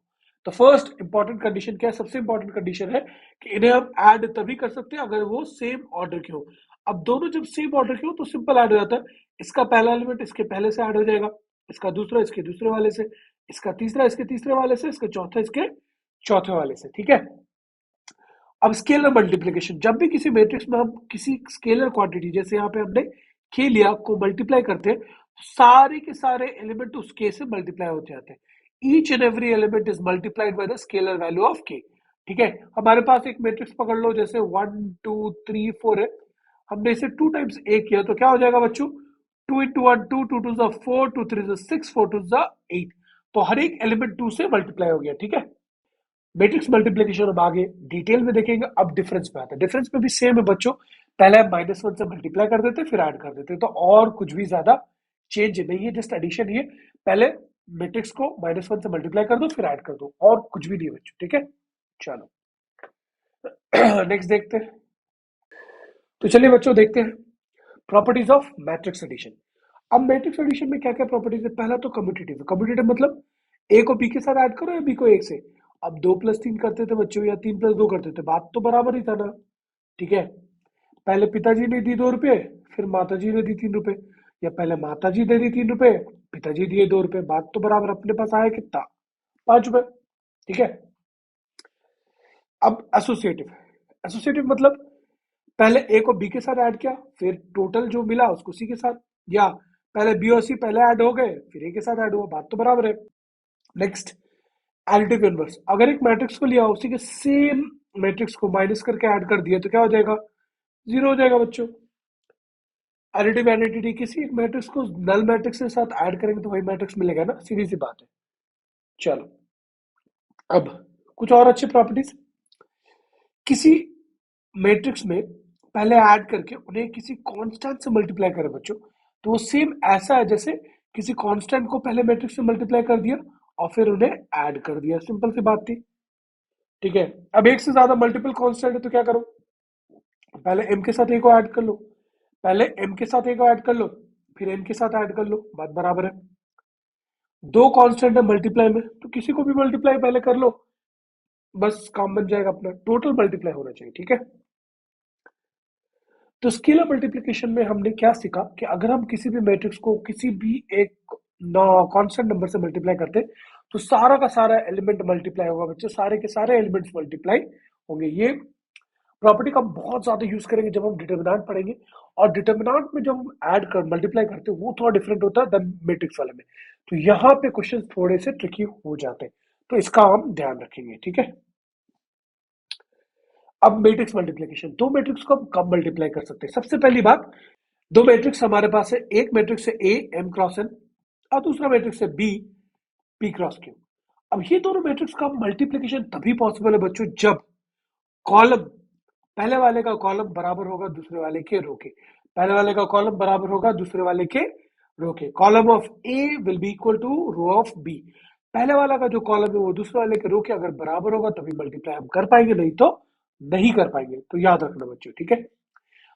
A: तो फर्स्ट इंपॉर्टेंट कंडीशन क्या है, सबसे इंपॉर्टेंट कंडीशन है कि इन्हें हम ऐड तभी कर सकते हैं अगर वो सेम ऑर्डर के हो। अब दोनों जब सेम ऑर्डर के हो तो सिंपल ऐड हो जाता है, इसका पहला एलिमेंट इसके पहले से ऐड हो जाएगा, इसका दूसरा इसके दूसरे वाले से, इसका तीसरा इसके तीसरे वाले से, इसका चौथा इसके चौथे वाले से। ठीक है। अब स्केलर मल्टीप्लिकेशन, जब भी किसी मैट्रिक्स में हम किसी स्केलर क्वांटिटी, जैसे यहाँ पे हमने के लिया, को मल्टीप्लाई करते हैं, तो सारे के सारे एलिमेंट उस के से मल्टीप्लाई होते जाते हैं। Each and every element is multiplied by the scalar value of के। ठीक है। हमारे पास एक मैट्रिक्स पकड़ लो, जैसे 1 2 3 4 है, हमने इसे 2 टाइम्स ए किया तो क्या हो जाएगा बच्चों, 2 × 1 2, 2 2 4, 2 3 6, 4 2 8। तो हर एक एलिमेंट 2 से मल्टीप्लाई हो गया। ठीक है। मैट्रिक्स मल्टीप्लिकेशन हम आगे डिटेल में देखेंगे। अब डिफरेंस पे आता है, डिफरेंस में भी सेम है बच्चों, पहले हम -1 से मल्टीप्लाई कर देते फिर ऐड कर देते, तो और कुछ भी ज्यादा चेंज नहीं है, जस्ट एडिशन ही है। पहले मैट्रिक्स को -1 से मल्टीप्लाई कर दो फिर ऐड कर दो, और कुछ भी नहीं है बच्चों। ठीक है। चलो नेक्स्ट देखते हैं। तो चलिए बच्चों देखते हैं प्रॉपर्टीज ऑफ मैट्रिक्स एडिशन। अब मैट्रिक्स एडिशन में क्या क्या प्रॉपर्टीज है, पहला तो कम्यूटेटिव। कम्यूटेटिव मतलब ए को बी के साथ ऐड करो या बी को एक से। अब 2 + 3 करते थे बच्चों, या 3 + 2 करते थे, बात तो बराबर ही था ना। ठीक है। पहले पिताजी ने दी 2 रुपए, फिर माताजी ने दी 3 रुपए, या पहले माताजी दे दी 3 रुपए, पिताजी दिए 2 रुपए, बात तो बराबर। अपने पास आया कितना, 5 रुपए। ठीक है। अब एसोसिएटिव, एसोसिएटिव मतलब पहले ए को बी के साथ ऐड किया, फिर टोटल जो मिला उसको सी के साथ, या पहले बी और सी पहले ऐड हो गए फिर ए के साथ ऐड हुआ, बात तो बराबर है। नेक्स्ट एडिटिव इनवर्स, अगर एक मैट्रिक्स को लिया उसी के सेम मैट्रिक्स को माइनस करके ऐड कर दिया तो क्या हो जाएगा, 0 हो जाएगा बच्चों। एडिटिव आइडेंटिटी, किसी एक मैट्रिक्स को नल मैट्रिक्स के साथ ऐड करेंगे तो वही मैट्रिक्स मिलेगा ना, सीधी सी बात है। चलो अब कुछ और अच्छी प्रॉपर्टीज, किसी मैट्रिक्स में पहले ऐड करके उन्हें किसी कांस्टेंट से मल्टीप्लाई करें बच्चों, तो वो सेम ऐसा है जैसे किसी कांस्टेंट को पहले मैट्रिक्स से मल्टीप्लाई कर दिया और फिर उन्हें ऐड कर दिया, सिंपल सी बात थी। ठीक है। अब एक से ज्यादा मल्टीपल कांस्टेंट है तो क्या करो, पहले m के साथ a को ऐड कर लो, पहले m के साथ a को ऐड कर लो, फिर n के साथ ऐड कर लो, बात बराबर है। दो कांस्टेंट है मल्टीप्लाई में, तो किसी को भी मल्टीप्लाई पहले कर लो, बस काम बन जाएगा अपना, टोटल मल्टीप्लाई होना चाहिए। ठीक है। तो स्केलर मल्टीप्लिकेशन में हमने क्या सीखा कि अगर हम किसी भी मैट्रिक्स को किसी भी एक कांस्टेंट नंबर से मल्टीप्लाई करते हैं तो सारा का सारा एलिमेंट मल्टीप्लाई होगा बच्चों, सारे के सारे एलिमेंट्स मल्टीप्लाई होंगे। ये प्रॉपर्टी का हम बहुत ज्यादा यूज करेंगे जब हम डिटर्मिनेंट पढ़ेंगे, और डिटर्मिनेंट में जब हम ऐड कर मल्टीप्लाई करते हैं वो थोड़ा डिफरेंट होता है देन मैट्रिक्स वाले में, तो यहाँ पे क्वेश्चन थोड़े से ट्रिकी हो जाते हैं, तो इसका हम ध्यान रखेंगे। ठीक है। अब मैट्रिक्स मल्टीप्लिकेशन, दो मैट्रिक्स को हम कब मल्टीप्लाई कर सकते हैं, सबसे पहली बात, दो मैट्रिक्स हमारे पास है, एक मैट्रिक्स है ए एम क्रॉस एन और दूसरा मैट्रिक्स है बी पी क्रॉस क्यू। अब ये दोनों मैट्रिक्स का मल्टीप्लिकेशन तभी पॉसिबल है बच्चों जब कॉलम, पहले वाले का कॉलम बराबर होगा दूसरे वाले के रो के, पहले वाले का कॉलम बराबर होगा दूसरे वाले के रो के, column of A will be equal to row of B. पहले वाला का जो कॉलम है वो दूसरे वाले के रो के अगर बराबर होगा तभी मल्टीप्लाई हम कर पाएंगे, नहीं तो नहीं कर पाएंगे, तो याद रखना बच्चों। ठीक है।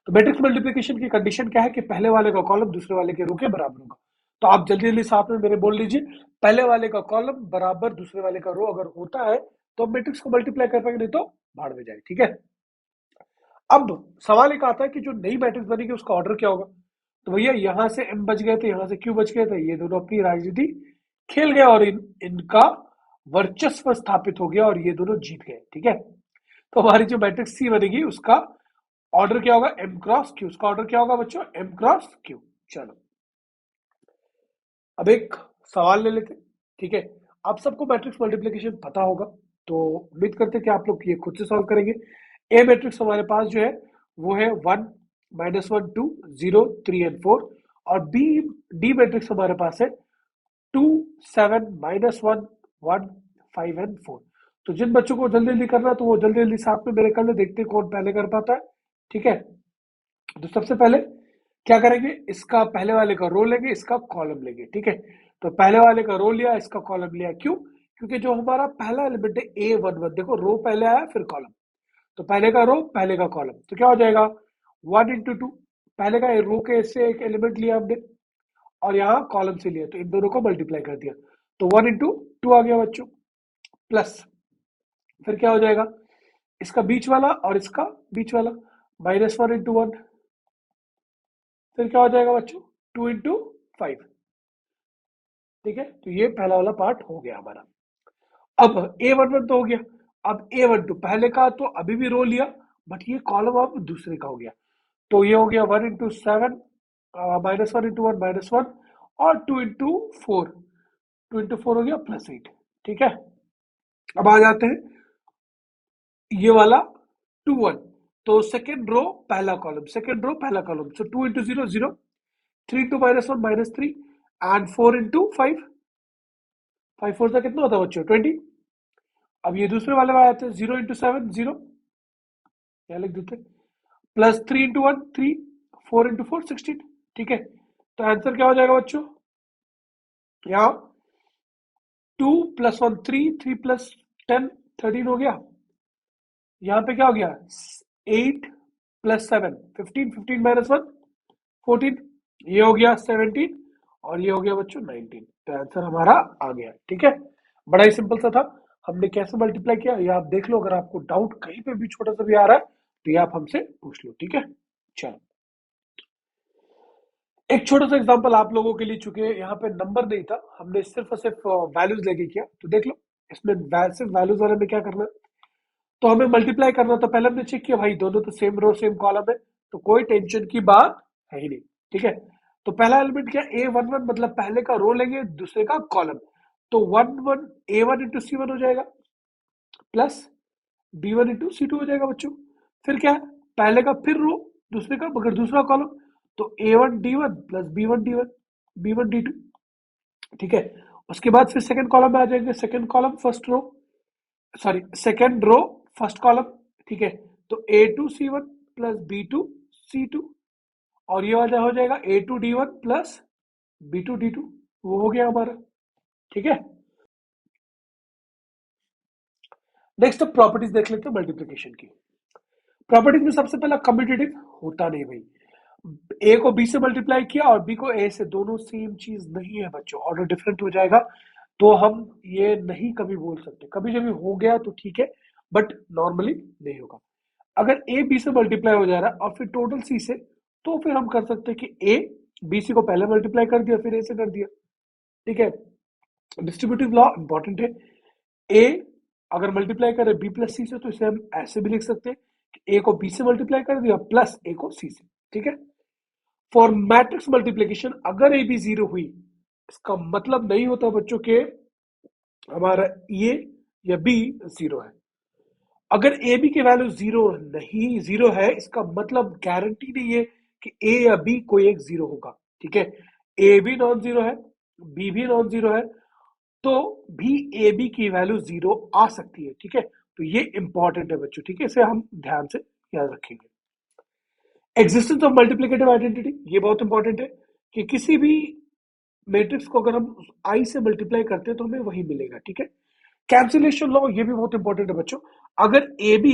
A: तो मैट्रिक्स मल्टीप्लिकेशन की कंडीशन क्या है कि पहले वाले का कॉलम दूसरे वाले के रो के बराबर होगा। तो आप जल्दी जल्दी साथ में मेरे बोल लीजिए, पहले वाले का कॉलम बराबर दूसरे वाले का रो अगर होता है तो मैट्रिक्स को मल्टीप्लाई कर पाएंगे, नहीं तो भाड़ में जाए। ठीक है। अब सवाल एक आता है कि जो नई मैट्रिक्स बनेगी उसका ऑर्डर क्या होगा, तो भैया यहां से m बच गए थे, यहां से q बच गए थे, ये दोनों अपनी राजनीति खेल गए और इनका वर्चस्व स्थापित हो गया और ये दोनों जीत गए। ठीक है। तो हमारी जो मैट्रिक्स सी बनेगी उसका ऑर्डर क्या होगा, m क्रॉस q। उसका ऑर्डर क्या होगा बच्चों, m क्रॉस q। चलो अब एक सवाल ले लेते। ठीक है। आप सबको मैट्रिक्स मल्टीप्लिकेशन पता होगा, तो उम्मीद करते हैं कि आप लोग ये खुद से सॉल्व करेंगे। ए मैट्रिक्स हमारे पास जो है वो है 1 -1 2 0 3 एंड 4, और बी डी मैट्रिक्स हमारे पास है 2 7 -1 1 5 एंड 4। तो जिन बच्चों को जल्दी जल्दी करना है तो वो जल्दी जल्दी साथ में मेरे कर ले, देखते हैं कौन पहले कर पाता है। ठीक है, तो सबसे पहले क्या करेंगे, इसका पहले वाले का रो लेंगे, इसका कॉलम लेंगे। ठीक है, तो पहले वाले का रो लिया, इसका कॉलम लिया। क्यों? क्योंकि जो हमारा पहला एलिमेंट है A11, देखो रो पहले आया फिर कॉलम, तो पहले का रो पहले का कॉलम, तो क्या हो जाएगा 1 इंटू 2, पहले का रो के से एक एलिमेंट लिया हमने और यहाँ कॉलम से लिया, तो इन दोनों को मल्टीप्लाई कर दिया, तो 1 इंटू 2 आ गया बच्चों, प्लस फिर क्या हो जाएगा, इसका बीच वाला और इसका बीच वाला -1 इंटू 1, फिर क्या हो जाएगा बच्चों 2 इंटू 5। ठीक है, तो ये पहला वाला पार्ट हो गया हमारा। अब A11 तो हो गया, अब A12 पहले का तो अभी भी रो लिया, बट ये कॉलम अब दूसरे का हो गया, तो ये हो गया 1 इंटू 7 -1 इंटू 1 -1 और 2 इंटू 4, 2 इंटू 4 हो गया +8। ठीक है, अब आ जाते हैं ये वाला 2 1, तो सेकेंड रो पहला कॉलम, सेकेंड रो पहला column, so 2 into 0 0, 3 into -1 -3 and 4 into 5, 5 4 का कितना होता है बच्चों 20। अब ये दूसरे वाले में आते हैं 0 इंटू 7 0, क्या लिख देते, प्लस 3 इंटू 1 3, 4 इंटू 4 16। ठीक है, तो आंसर क्या हो जाएगा बच्चों, यहाँ 2 + 1 3, 3 + 10 13 हो गया, यहाँ पे क्या हो गया 8 + 7 15, 15 -1 14, ये हो गया 17 और ये हो गया बच्चों 19, तो आंसर हमारा आ गया। ठीक है, बड़ा ही सिंपल सा था, हमने कैसे मल्टीप्लाई किया ये आप देख लो, अगर आपको डाउट कहीं पे भी छोटा सा भी आ रहा है तो ये आप हमसे पूछ लो। ठीक है, चलो एक छोटा सा एग्जांपल आप लोगों के लिए, चूंकि यहाँ पे नंबर नहीं था, हमने सिर्फ और सिर्फ वैल्यूज लेके किया, तो देख लो इसमें सिर्फ वैल्यूज वाले में क्या करना है, तो हमें मल्टीप्लाई करना था। पहले हमने चेक किया भाई दोनों तो सेम रो सेम कॉलम है, तो कोई टेंशन की बात है ही नहीं। ठीक है, तो पहला एलिमेंट क्या A11, मतलब पहले का रो लेंगे दूसरे का कॉलम, तो 1 1 A1 इंटू C1 हो जाएगा, प्लस B1 इंटू C2 हो जाएगा बच्चों। फिर क्या है, पहले का फिर रो दूसरे का मगर दूसरा कॉलम, तो A1 D1 plus B1 D1 B1 D2। ठीक है, उसके बाद फिर सेकंड कॉलम में आ जाएंगे, second column first row, sorry second row first column. ठीक है, तो A2 C1 plus B2 C2, और ये वाला हो जाएगा A2 D1 plus B2 D2, वो हो गया हमारा। ठीक है, नेक्स्ट अब प्रॉपर्टीज देख लेते हैं मल्टीप्लिकेशन की। प्रॉपर्टीज में सबसे पहला कम्पिटिटिव होता नहीं भाई, ए को बी से मल्टीप्लाई किया और बी को ए से, दोनों सेम चीज नहीं है बच्चों, ऑर्डर डिफरेंट हो जाएगा, तो हम ये नहीं कभी बोल सकते, कभी जब हो गया तो ठीक है, बट नॉर्मली नहीं होगा। अगर ए बी से मल्टीप्लाई हो जा रहा है और फिर टोटल सी से, तो फिर हम कर सकते हैं कि ए बी सी को पहले मल्टीप्लाई कर दिया फिर ए से कर दिया। ठीक है, डिस्ट्रीब्यूटिव लॉ इंपॉर्टेंट है, ए अगर मल्टीप्लाई करे बी प्लस सी से, तो इसे हम ऐसे भी लिख सकते हैं कि ए को बी से मल्टीप्लाई कर दिया प्लस ए को सी से। ठीक है, फॉर मैट्रिक्स मल्टीप्लीकेशन अगर ए बी जीरो हुई, इसका मतलब नहीं होता बच्चों के हमारा ए या बी जीरो है। अगर ए बी की वैल्यू जीरो है, इसका मतलब गारंटी नहीं है कि ए या बी कोई एक जीरो होगा। ठीक है, ए भी नॉन जीरो है, बी भी नॉन जीरो है, तो भी ए बी की वैल्यू जीरो आ सकती है। ठीक है, तो ये इंपॉर्टेंट है बच्चों। ठीक है, इसे हम ध्यान से याद रखेंगे। एग्जिस्टेंस ऑफ मल्टीप्लिकेटिव आइडेंटिटी, ये बहुत इंपॉर्टेंट है कि किसी भी मैट्रिक्स को अगर हम आई से मल्टीप्लाई करते हैं तो हमें वही मिलेगा। ठीक है, कैंसिलेशन लॉ, ये भी बहुत इंपॉर्टेंट है बच्चों। अगर ए बी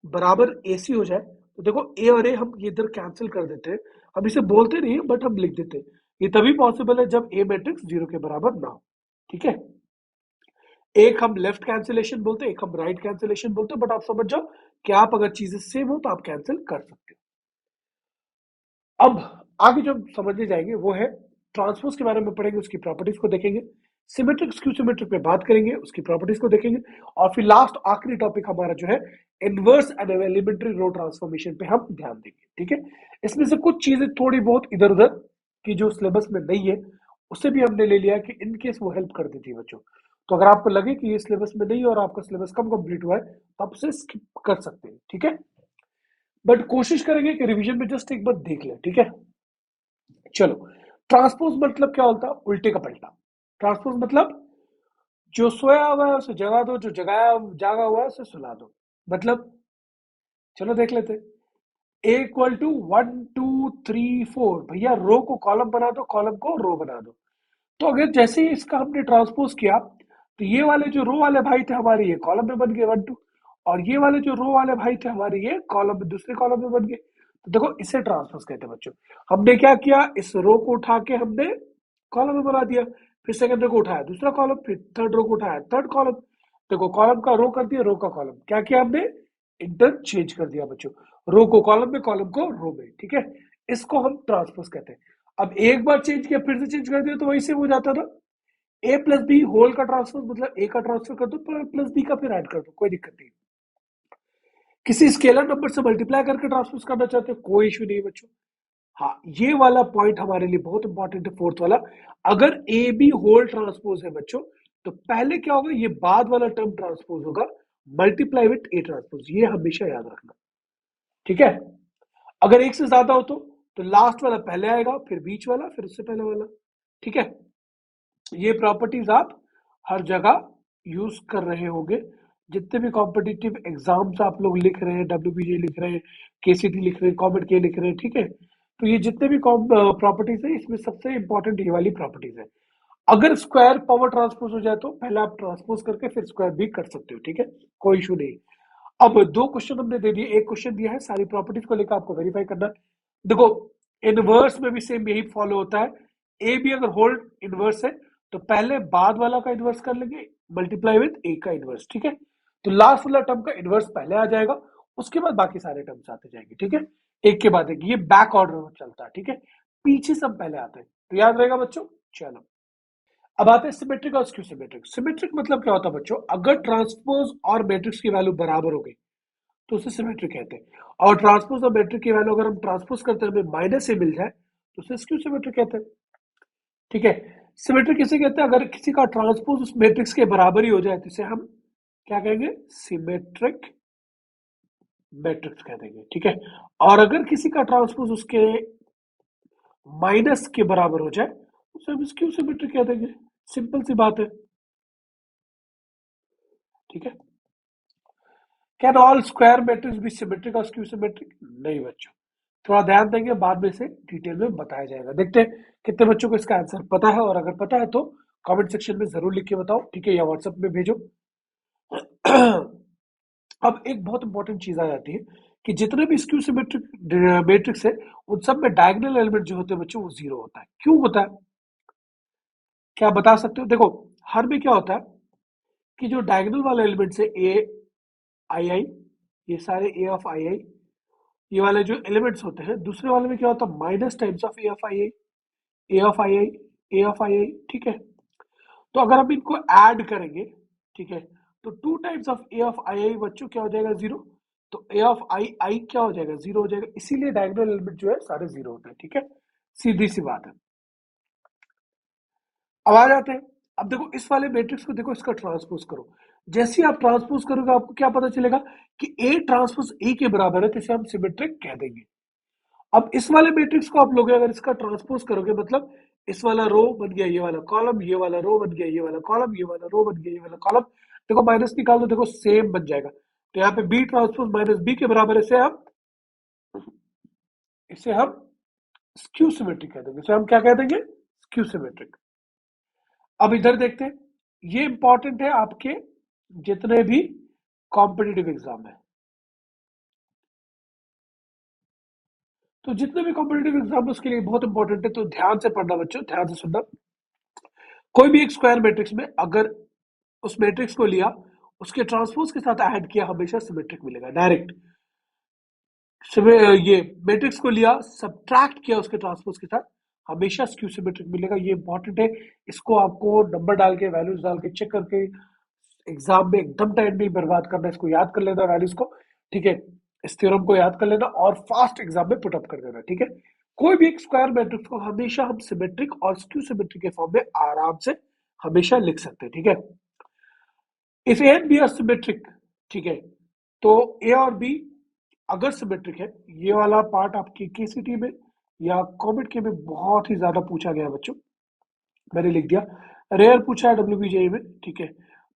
A: बराबर ए सी हो जाए, तो देखो ए और ए हम इधर कैंसिल कर देते हैं, हम इसे बोलते नहीं है बट हम लिख देते हैं, ये तभी पॉसिबल है जब ए मैट्रिक्स जीरो के बराबर ना हो। ठीक है, एक हम लेफ्ट कैंसिलेशन बोलते हैं, एक हम राइट कैंसिलेशन बोलते हैं, बट आप समझ जाओ कि आप अगर चीजें सेम हो तो आप कैंसिल कर सकते हो। अब आगे जो समझने जाएंगे वो है ट्रांसपोज के बारे में पढ़ेंगे, उसकी प्रॉपर्टीज को देखेंगे, सिमेट्रिक स्क्यू सिमेट्रिक पे बात करेंगे, उसकी प्रॉपर्टीज को देखेंगे, और फिर लास्ट आखिरी टॉपिक हमारा जो है inverse and elementary row transformation पे हम ध्यान देंगे। ठीक है, इसमें से कुछ चीजें थोड़ी बहुत इधर उधर की जो सिलेबस में नहीं है उससे भी हमने ले लिया कि इनकेस वो हेल्प कर देती है बच्चों। तो अगर आपको लगे कि ये सिलेबस में नहीं है और आपका सिलेबस कम कंप्लीट हुआ है तो आप उसे स्किप कर सकते हैं। ठीक है, बट कोशिश करेंगे कि रिवीजन में जस्ट एक बार देख लें। ठीक है, चलो, ट्रांसपोज मतलब क्या होता है? उल्टे का पलटा। ट्रांसपोज मतलब जो सोया हुआ है उसे जगा दो, जो जगाया जागा हुआ है उसे सुला दो। मतलब चलो देख लेते हैं। ए इक्वल टू 1 2 3 4, भैया रो को कॉलम बना दो, कॉलम को रो बना दो। तो अगर जैसे ही इसका हमने ट्रांसपोज किया, तो ये वाले जो रो वाले भाई थे हमारे, ये कॉलम में बन गए 1 2, और ये वाले जो रो वाले भाई थे हमारे, ये कॉलम में, दूसरे कॉलम में बन गए। तो देखो इसे ट्रांसपोज कहते हैं बच्चों। हमने क्या किया, इस रो को उठा के हमने कॉलम में बना दिया, फिर सेकंड रो को उठाया दूसरा कॉलम, फिर थर्ड रो को उठाया थर्ड कॉलम। देखो कॉलम का रो कर दिया, रो का कॉलम, क्या किया हमने, इंटरचेंज कर दिया बच्चों। रो को कॉलम में, कॉलम को रो में, ठीक है। इसको हम ट्रांसपोज कहते हैं। अब एक बार चेंज किया, फिर से चेंज कर दिया, तो वही से हो जाता था। ए प्लस बी होल का ट्रांसफर मतलब ए का ट्रांसफर कर दो, प्लस बी का फिर ऐड कर दो, कोई दिक्कत नहीं। किसी स्केलर नंबर से मल्टीप्लाई करके ट्रांसपोज करना चाहते हो, कोई इशू नहीं बच्चों। हाँ, ये वाला पॉइंट हमारे लिए बहुत इंपॉर्टेंट है, फोर्थ वाला। अगर ए बी होल ट्रांसपोज है बच्चों, तो पहले क्या होगा, ये बाद वाला टर्म ट्रांसपोज होगा, मल्टीप्लाई विथ ए ट्रांसपोज, ये हमेशा याद रखना, ठीक है। अगर एक से ज्यादा हो तो लास्ट वाला पहले आएगा, फिर बीच वाला, फिर उससे पहले वाला, ठीक है। ये प्रॉपर्टीज आप हर जगह यूज कर रहे होंगे। जितने भी कॉम्पिटिटिव एग्जाम्स आप लोग लिख रहे हैं, डब्ल्यूबीजे लिख रहे हैं, केसीटी लिख रहे हैं, कॉमेट के लिख रहे हैं, ठीक है। तो ये जितने भी प्रॉपर्टीज है, इसमें सबसे इंपॉर्टेंट ये वाली प्रॉपर्टीज है। अगर स्क्वायर पावर ट्रांसपोज हो जाए तो पहले आप ट्रांसपोज करके फिर स्क्वायर भी कर सकते हो, ठीक है, कोई इशू नहीं। अब दो क्वेश्चन हमने दे दिए, एक क्वेश्चन दिया है सारी प्रॉपर्टीज को लेकर आपको वेरीफाई करना है। देखो, इनवर्स में भी सेम यही फॉलो होता है। ए भी अगर होल इनवर्स है, तो पहले बाद वाला का इनवर्स कर लेंगे, मल्टीप्लाई विद ए का इनवर्स, ठीक है। तो लास्ट वाला टर्म का इनवर्स पहले आ जाएगा, उसके बाद बाकी सारे टर्म्स आते जाएंगे, ठीक है। एक के बाद एक, ये बैक ऑर्डर में चलता है, ठीक है। पीछे सब पहले आते हैं, तो याद रहेगा बच्चों। चलो, अब आते हैं सिमेट्रिक और स्क्यू सिमेट्रिक। सिमेट्रिक मतलब क्या होता है बच्चों, अगर ट्रांसपोज और मैट्रिक्स की वैल्यू बराबर हो गई तो उसे सिमेट्रिक कहते हैं। और ट्रांसपोज और मैट्रिक की वैल्यू अगर हम ट्रांसपोज करते हैं, हमें माइनस से मिल जाए, तो उसे स्क्यू सिमेट्रिक कहते हैं, ठीक है। सिमेट्रिक किसे कहते हैं, अगर किसी का ट्रांसपोज उस मैट्रिक्स के बराबर ही हो जाए, तो इसे हम क्या कहेंगे, सिमेट्रिक मैट्रिक्स कह देंगे, ठीक है। और अगर किसी का ट्रांसपोज उसके माइनस के बराबर हो जाए, तो उसे हम स्क्यू सिमेट्रिक कह देंगे। सिंपल सी बात है, ठीक है। Can all square matrix be symmetric और स्क्यू सिमेट्रिक? नहीं बच्चों, थोड़ा ध्यान देंगे, बाद में से डिटेल में बताया जाएगा। देखते हैं कितने बच्चों को इसका आंसर पता है, और अगर पता है तो कमेंट सेक्शन में जरूर लिख के बताओ, ठीक है, या व्हाट्सएप में भेजो। अब एक बहुत इंपॉर्टेंट चीज आ जाती है कि जितने भी स्क्यू सिमेट्रिक मैट्रिक्स है, उन सब में डायगोनल एलिमेंट जो होते हैं बच्चों, वो जीरो होता है। क्यों होता है, क्या बता सकते हो? देखो, हर में क्या होता है कि जो डायगोनल वाले एलिमेंट्स है, ए आई आई, ये सारे ए ऑफ आई आई, ये वाले जो एलिमेंट्स होते हैं, दूसरे वाले में क्या होता है, minus times of A of I I, A of I I, A of I I, ठीक है। तो अगर हम इनको ऐड करेंगे, ठीक है, तो 2 times of A of I आई बच्चों क्या हो जाएगा, जीरो। तो ए ऑफ आई आई क्या हो जाएगा, जीरो हो जाएगा। इसीलिए डायगोनल एलिमेंट जो है सारे जीरो होते हैं, ठीक है, सीधी सी बात है। अब आ जाते हैं, अब देखो इस वाले मैट्रिक्स को देखो, इसका ट्रांसपोज करो। जैसे ही आप ट्रांसपोज करोगे, आपको क्या पता चलेगा कि ए ट्रांसपोज ए के बराबर है, तो इसे हम सिमेट्रिक कह देंगे। अब इस वाले मैट्रिक्स को आप लोग अगर इसका ट्रांसपोज करोगे, मतलब इस वाला रो बन गया ये वाला कॉलम, ये वाला रो बन गया ये वाला कॉलम, ये वाला रो बन गया ये वाला कॉलम, देखो माइनस निकाल दो, देखो सेम बन जाएगा। तो यहाँ पे बी ट्रांसपोज माइनस बी के बराबर है, इसे हम स्क्यू सिमेट्रिक कह देंगे, इसे हम क्या कह देंगे, स्क्यू सिमेट्रिक। अब इधर देखते हैं, ये इंपॉर्टेंट है आपके जितने भी कॉम्पिटिटिव एग्जाम है। तो जितने भी कॉम्पिटिटिव एग्जाम है उसके लिए बहुत इंपॉर्टेंट है, तो ध्यान से पढ़ना बच्चों, ध्यान से सुनना। कोई भी एक स्क्वायर मैट्रिक्स में अगर उस मैट्रिक्स को लिया, उसके ट्रांसपोज के साथ ऐड किया, हमेशा सिमेट्रिक मिलेगा डायरेक्ट। ये मैट्रिक्स को लिया, सब्ट्रैक्ट किया उसके ट्रांसपोज के साथ, हमेशा स्क्यू सिमेट्रिक मिलेगा। ये इंपॉर्टेंट है, इसको आपको नंबर डाल के, वैल्यूज डाल के चेक करके एग्जाम में एकदम टाइम नहीं बर्बाद करना, इसको याद कर लेना वैल्यूज को, ठीक है। इस थ्योरम को याद कर लेना और फास्ट एग्जाम में पुटअप कर देना, ठीक है। कोई भी एक स्क्वायर मैट्रिक्स को हमेशा हम सिमेट्रिक और स्क्यू सिमेट्रिक के फॉर्म में आराम से हमेशा लिख सकते हैं, ठीक है। If A and B are symmetric, ठीक है, तो ए और बी अगर सिमेट्रिक है, ये वाला पार्ट आपकी केसीटी में, या कॉमेट के में बहुत ही ज्यादा पूछा गया बच्चों। मैंने लिख दिया रेयर पूछा है WBJE में, ठीक है,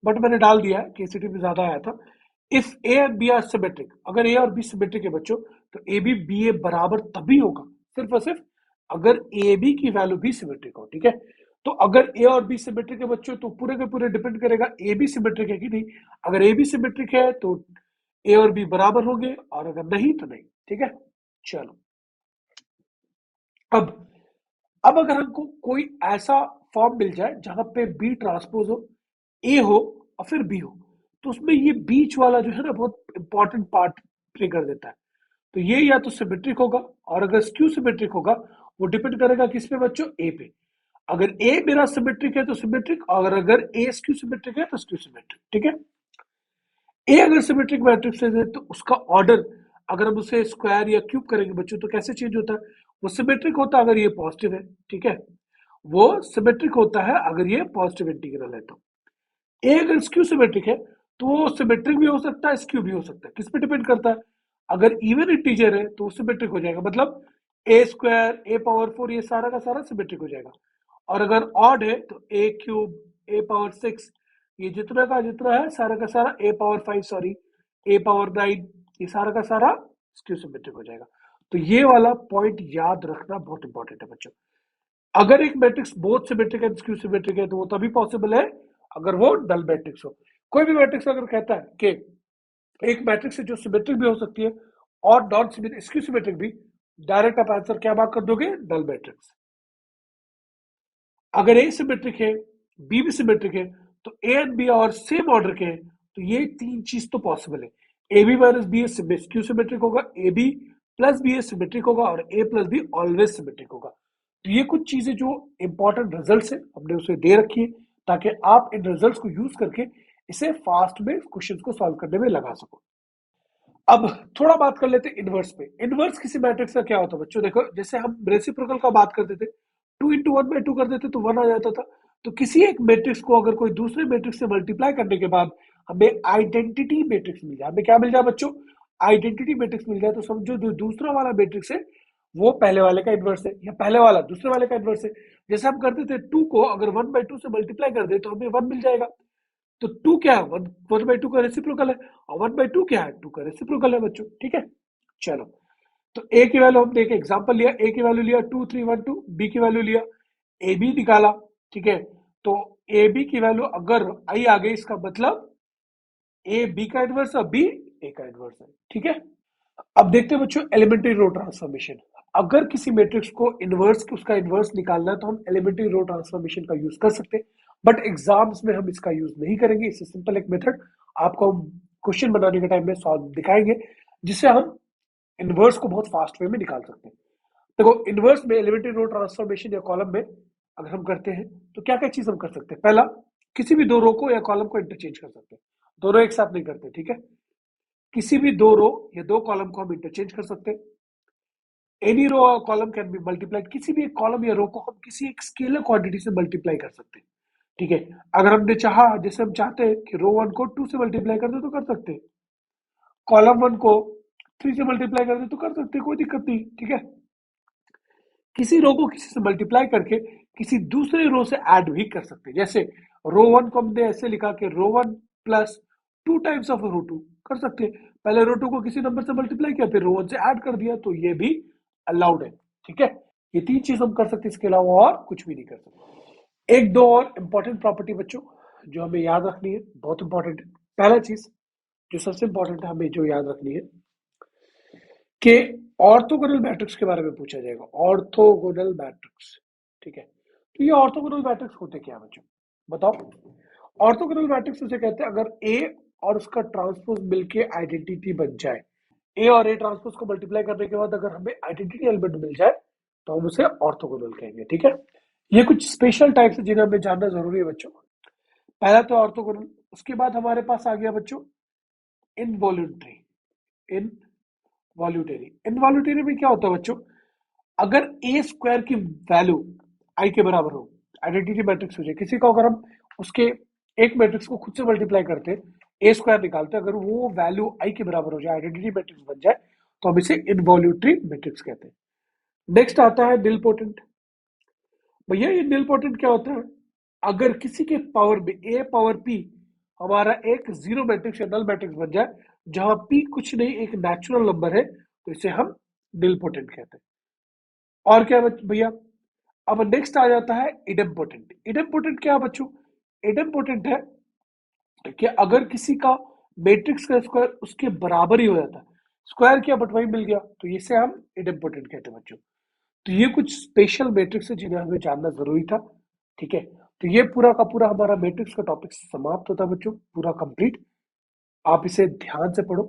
A: बट मैंने डाल दिया है केसीटी में ज्यादा आया था। If A and B are symmetric, अगर ए और बी सिमेट्रिक है बच्चों, तो ए बी बी ए बराबर तभी होगा, सिर्फ और सिर्फ अगर ए बी की वैल्यू भी सिमेट्रिक हो, ठीक है। तो अगर ए और बी सिमेट्रिक है बच्चों, तो पूरे के पूरे डिपेंड करेगा ए बी सिमेट्रिक है कि नहीं। अगर ए बी सिमेट्रिक है तो ए और बी बराबर होंगे, और अगर नहीं तो नहीं, ठीक है। चलो, अब अब अगर हमको कोई ऐसा फॉर्म मिल जाए जहां पे बी ट्रांसपोज हो, ए हो और फिर बी हो, तो उसमें ये बीच वाला जो है ना बहुत इंपॉर्टेंट पार्ट प्ले कर देता है। तो ये या तो सिमेट्रिक होगा, और अगर स्क्यू सिमेट्रिक होगा, वो डिपेंड करेगा किस पे बच्चों, ए पे। अगर ए मेरा सिमेट्रिक है तो सिमेट्रिक, और अगर ए स्क्यू सिमेट्रिक है तो स्क्यू सिमेट्रिक, ठीक है। ए अगर सिमेट्रिक मैट्रिक्स है तो उसका ऑर्डर, अगर हम उसे स्क्वायर या क्यूब करेंगे बच्चों, तो कैसे चेंज होता है, वो सिमेट्रिक होता है अगर ये पॉजिटिव है, ठीक है। वो सिमेट्रिक होता है अगर ये पॉजिटिव इंटीग्रल है। तो ए अगर स्क्यू सिमेट्रिक है, तो वो सिमेट्रिक भी हो सकता है, स्क्यू भी हो सकता है, किस पे डिपेंड करता है। अगर इवन इंटीजर है तो सिमेट्रिक हो जाएगा, मतलब ए स्क्वायर, ए पावर 4, ये सारा का सारा सिमेट्रिक हो जाएगा। और अगर ऑड है तो ए क्यूब, ए पावर 6, ये जितना का जितना है सारा का सारा, ए पावर 5 सॉरी, ए पावर 9, ये सारा का सारा स्क्यू सिमेट्रिक हो जाएगा। तो ये वाला पॉइंट याद रखना बहुत इंपॉर्टेंट है बच्चों। अगर एक matrix both symmetric and skew symmetric है, तो वो तभी पॉसिबल है अगर वो डल मैट्रिक्स हो। कोई भी मैट्रिक्स अगर कहता है कि एक मैट्रिक्स है जो सिमेट्रिक भी हो सकती है और नॉन स्क्यू सिमेट्रिक भी, डायरेक्ट आप आंसर क्या मार्क कर दोगे, डल मैट्रिक्स। अगर ए सिमेट्रिक है, बी भी सिमेट्रिक है, तो ए एंड बी और सेम ऑर्डर के हैं, तो ये तीन चीज तो पॉसिबल है। A B minus B Q symmetric होगा, A B plus B symmetric होगा, और A plus B always symmetric होगा। तो ये कुछ चीजें जो इंपॉर्टेंट रिजल्ट्स है हमने उसे दे रखी है, ताकि आप इन रिजल्ट्स को यूज करके इसे फास्ट में क्वेश्चन को सॉल्व करने में लगा सको। अब थोड़ा बात कर लेते हैं इनवर्स पे। इनवर्स किसी मैट्रिक्स का क्या होता है बच्चों, देखो जैसे हम रेसिप्रोकल का बात करते थे, 2 into 1/2 कर देते तो 1 आ जाता था। तो किसी एक मैट्रिक्स को अगर कोई दूसरे मैट्रिक्स से मल्टीप्लाई करने के बाद हमें आइडेंटिटी मैट्रिक्स मिल जाए, हमें क्या मिल जाए बच्चों, आइडेंटिटी मैट्रिक्स मिल जाए, तो समझो जो दूसरा वाला मैट्रिक्स है वो पहले वाले का इनवर्स है, या पहले वाला दूसरे वाले का इनवर्स है। जैसे हम करते थे 2 को अगर 1/2 से मल्टीप्लाई कर दे तो हमें 1 मिल जाएगा। तो 2 क्या है, 1/2 का रेसिप्रोकल है, और 1/2 क्या है, 2 का रेसिप्रोकल है बच्चों, ठीक है। चलो, तो ए की वैल्यू हमने एक एग्जांपल लिया, ए की वैल्यू लिया 2 3 1 2, बी की वैल्यू लिया, ए बी निकाला, ठीक है। तो ए बी की वैल्यू अगर आई आ गई, इसका मतलब ए बी का इनवर्स है, बी ए का इनवर्स है, ठीक है। अब देखते हैं बच्चों एलिमेंट्री रो ट्रांसफॉर्मेशन। अगर किसी मैट्रिक्स को इनवर्स, उसका इनवर्स निकालना है, तो हम एलिमेंट्री रो ट्रांसफॉर्मेशन का यूज कर सकते हैं, बट एग्जाम्स में हम इसका यूज नहीं करेंगे। इससे सिंपल एक मेथड आपको हम क्वेश्चन बनाने के टाइम में सॉल्व दिखाएंगे, जिससे हम इनवर्स को बहुत फास्ट वे में निकाल सकते हैं। देखो इनवर्स में एलिमेंट्री रो ट्रांसफॉर्मेशन या कॉलम में अगर हम करते हैं, तो क्या क्या चीज हम कर सकते हैं। पहला, किसी भी दो रो को या कॉलम को इंटरचेंज कर सकते हैं, दोनों एक साथ नहीं करते, ठीक है। किसी भी दो रो या दो कॉलम को हम इंटरचेंज कर सकते हैं। एनी रो और कॉलम कैन बी मल्टीप्लाइड, किसी भी एक कॉलम या रो को हम किसी एक स्केलर क्वांटिटी से मल्टीप्लाई कर सकते हैं, ठीक है। अगर हमने चाहा, जैसे हम चाहते हैं कि रो 1 को 2 से मल्टीप्लाई कर दे तो कर सकते हैं, कॉलम 1 को 3 से मल्टीप्लाई कर दे तो कर सकते हैं, कोई दिक्कत नहीं, ठीक है। किसी रो को किसी से मल्टीप्लाई करके किसी दूसरे रो से ऐड भी कर सकते हैं। जैसे रो 1 को हमने ऐसे लिखा कि रो 1 प्लस 2 टाइम्स ऑफ रो 2 कर सकते हैं। पहले रो 2 को किसी नंबर से मल्टीप्लाई किया, फिर रो 1 से ऐड कर दिया, तो ये भी अलाउड है, ठीक है। ये तीन चीज हम कर सकते हैं, इसके अलावा और कुछ भी नहीं कर सकते। एक दो और इंपॉर्टेंट प्रॉपर्टी बच्चों जो हमें याद रखनी है, बहुत इंपॉर्टेंट है। पहला चीज जो सबसे इंपॉर्टेंट है हमें जो याद रखनी है, कि ऑर्थोगोनल मैट्रिक्स के बारे में पूछा जाएगा। ऑर्थोगोनल मैट्रिक्स, ठीक है। तो ये ऑर्थोगोनल मैट्रिक्स होते क्या है बच्चों, बताओ। ऑर्थोगोनल मैट्रिक्स उसे कहते हैं अगर ए और उसका ट्रांसपोज मिलके आइडेंटिटी बन जाए। ए और ए ट्रांसपोज को मल्टीप्लाई करने के बाद अगर हमें आइडेंटिटी एलिमेंट मिल जाए, तो हम उसे ऑर्थोगोनल कहेंगे, ठीक है। ये कुछ स्पेशल टाइप्स है जिन्हें हमें जानना जरूरी है बच्चों। पहला तो ऑर्थोगोनल, उसके बाद हमारे पास आ गया बच्चों इनवॉल्यूटरी। इनवॉल्यूटरी में क्या होता है बच्चों, अगर ए स्क्वायर की वैल्यू आई के बराबर हो, आइडेंटिटी मैट्रिक्स हो जाए किसी को, अगर हम उसके एक मैट्रिक्स को खुद से मल्टीप्लाई करते हैं, ए स्क्वायर निकालते हैं, अगर वो वैल्यू आई के बराबर हो जाए, आइडेंटिटी मैट्रिक्स बन जाए, तो हम इसे इनवॉल्यूटरी मैट्रिक्स कहते हैं। नेक्स्ट आता है निलपोटेंट। भैया ये निलपोटेंट क्या होता है? अगर किसी के पावर में ए पावर पी हमारा एक जीरो मैट्रिक्स या नल मैट्रिक्स बन जाए, जहां पी कुछ नहीं एक नेचुरल नंबर है, तो इसे हम निलपोटेंट कहते हैं। और क्या भैया? अब नेक्स्ट आ जाता है इडेम्पोटेंट। इडेम्पोटेंट क्या है बच्चों? इडेम्पोटेंट है कि अगर किसी का मैट्रिक्स का स्क्वायर उसके बराबर ही हो जाता है, स्क्वायर किया बट वही मिल गया, तो इसे हम इडेम्पोटेंट कहते हैं बच्चों। तो ये कुछ स्पेशल मैट्रिक्स है जिन्हें हमें जानना जरूरी था। ठीक है, तो ये पूरा का पूरा हमारा मैट्रिक्स का टॉपिक समाप्त होता है बच्चों, पूरा कंप्लीट। आप इसे ध्यान से पढ़ो,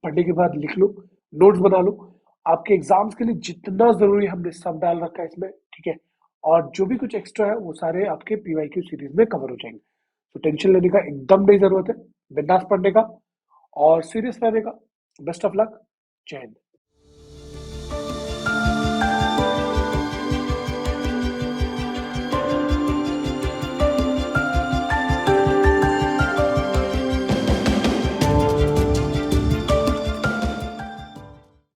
A: पढ़ने के बाद लिख लो, नोट्स बना लो। आपके एग्जाम्स के लिए जितना जरूरी हमने सब डाल रखा है इसमें। ठीक है, और जो भी कुछ एक्स्ट्रा है वो सारे आपके पीवाईक्यू सीरीज में कवर हो जाएंगे। तो टेंशन लेने का एकदम नहीं जरूरत है, बिंदास पढ़ने का और सीरियस रहने का। Best of luck. जय हिंद।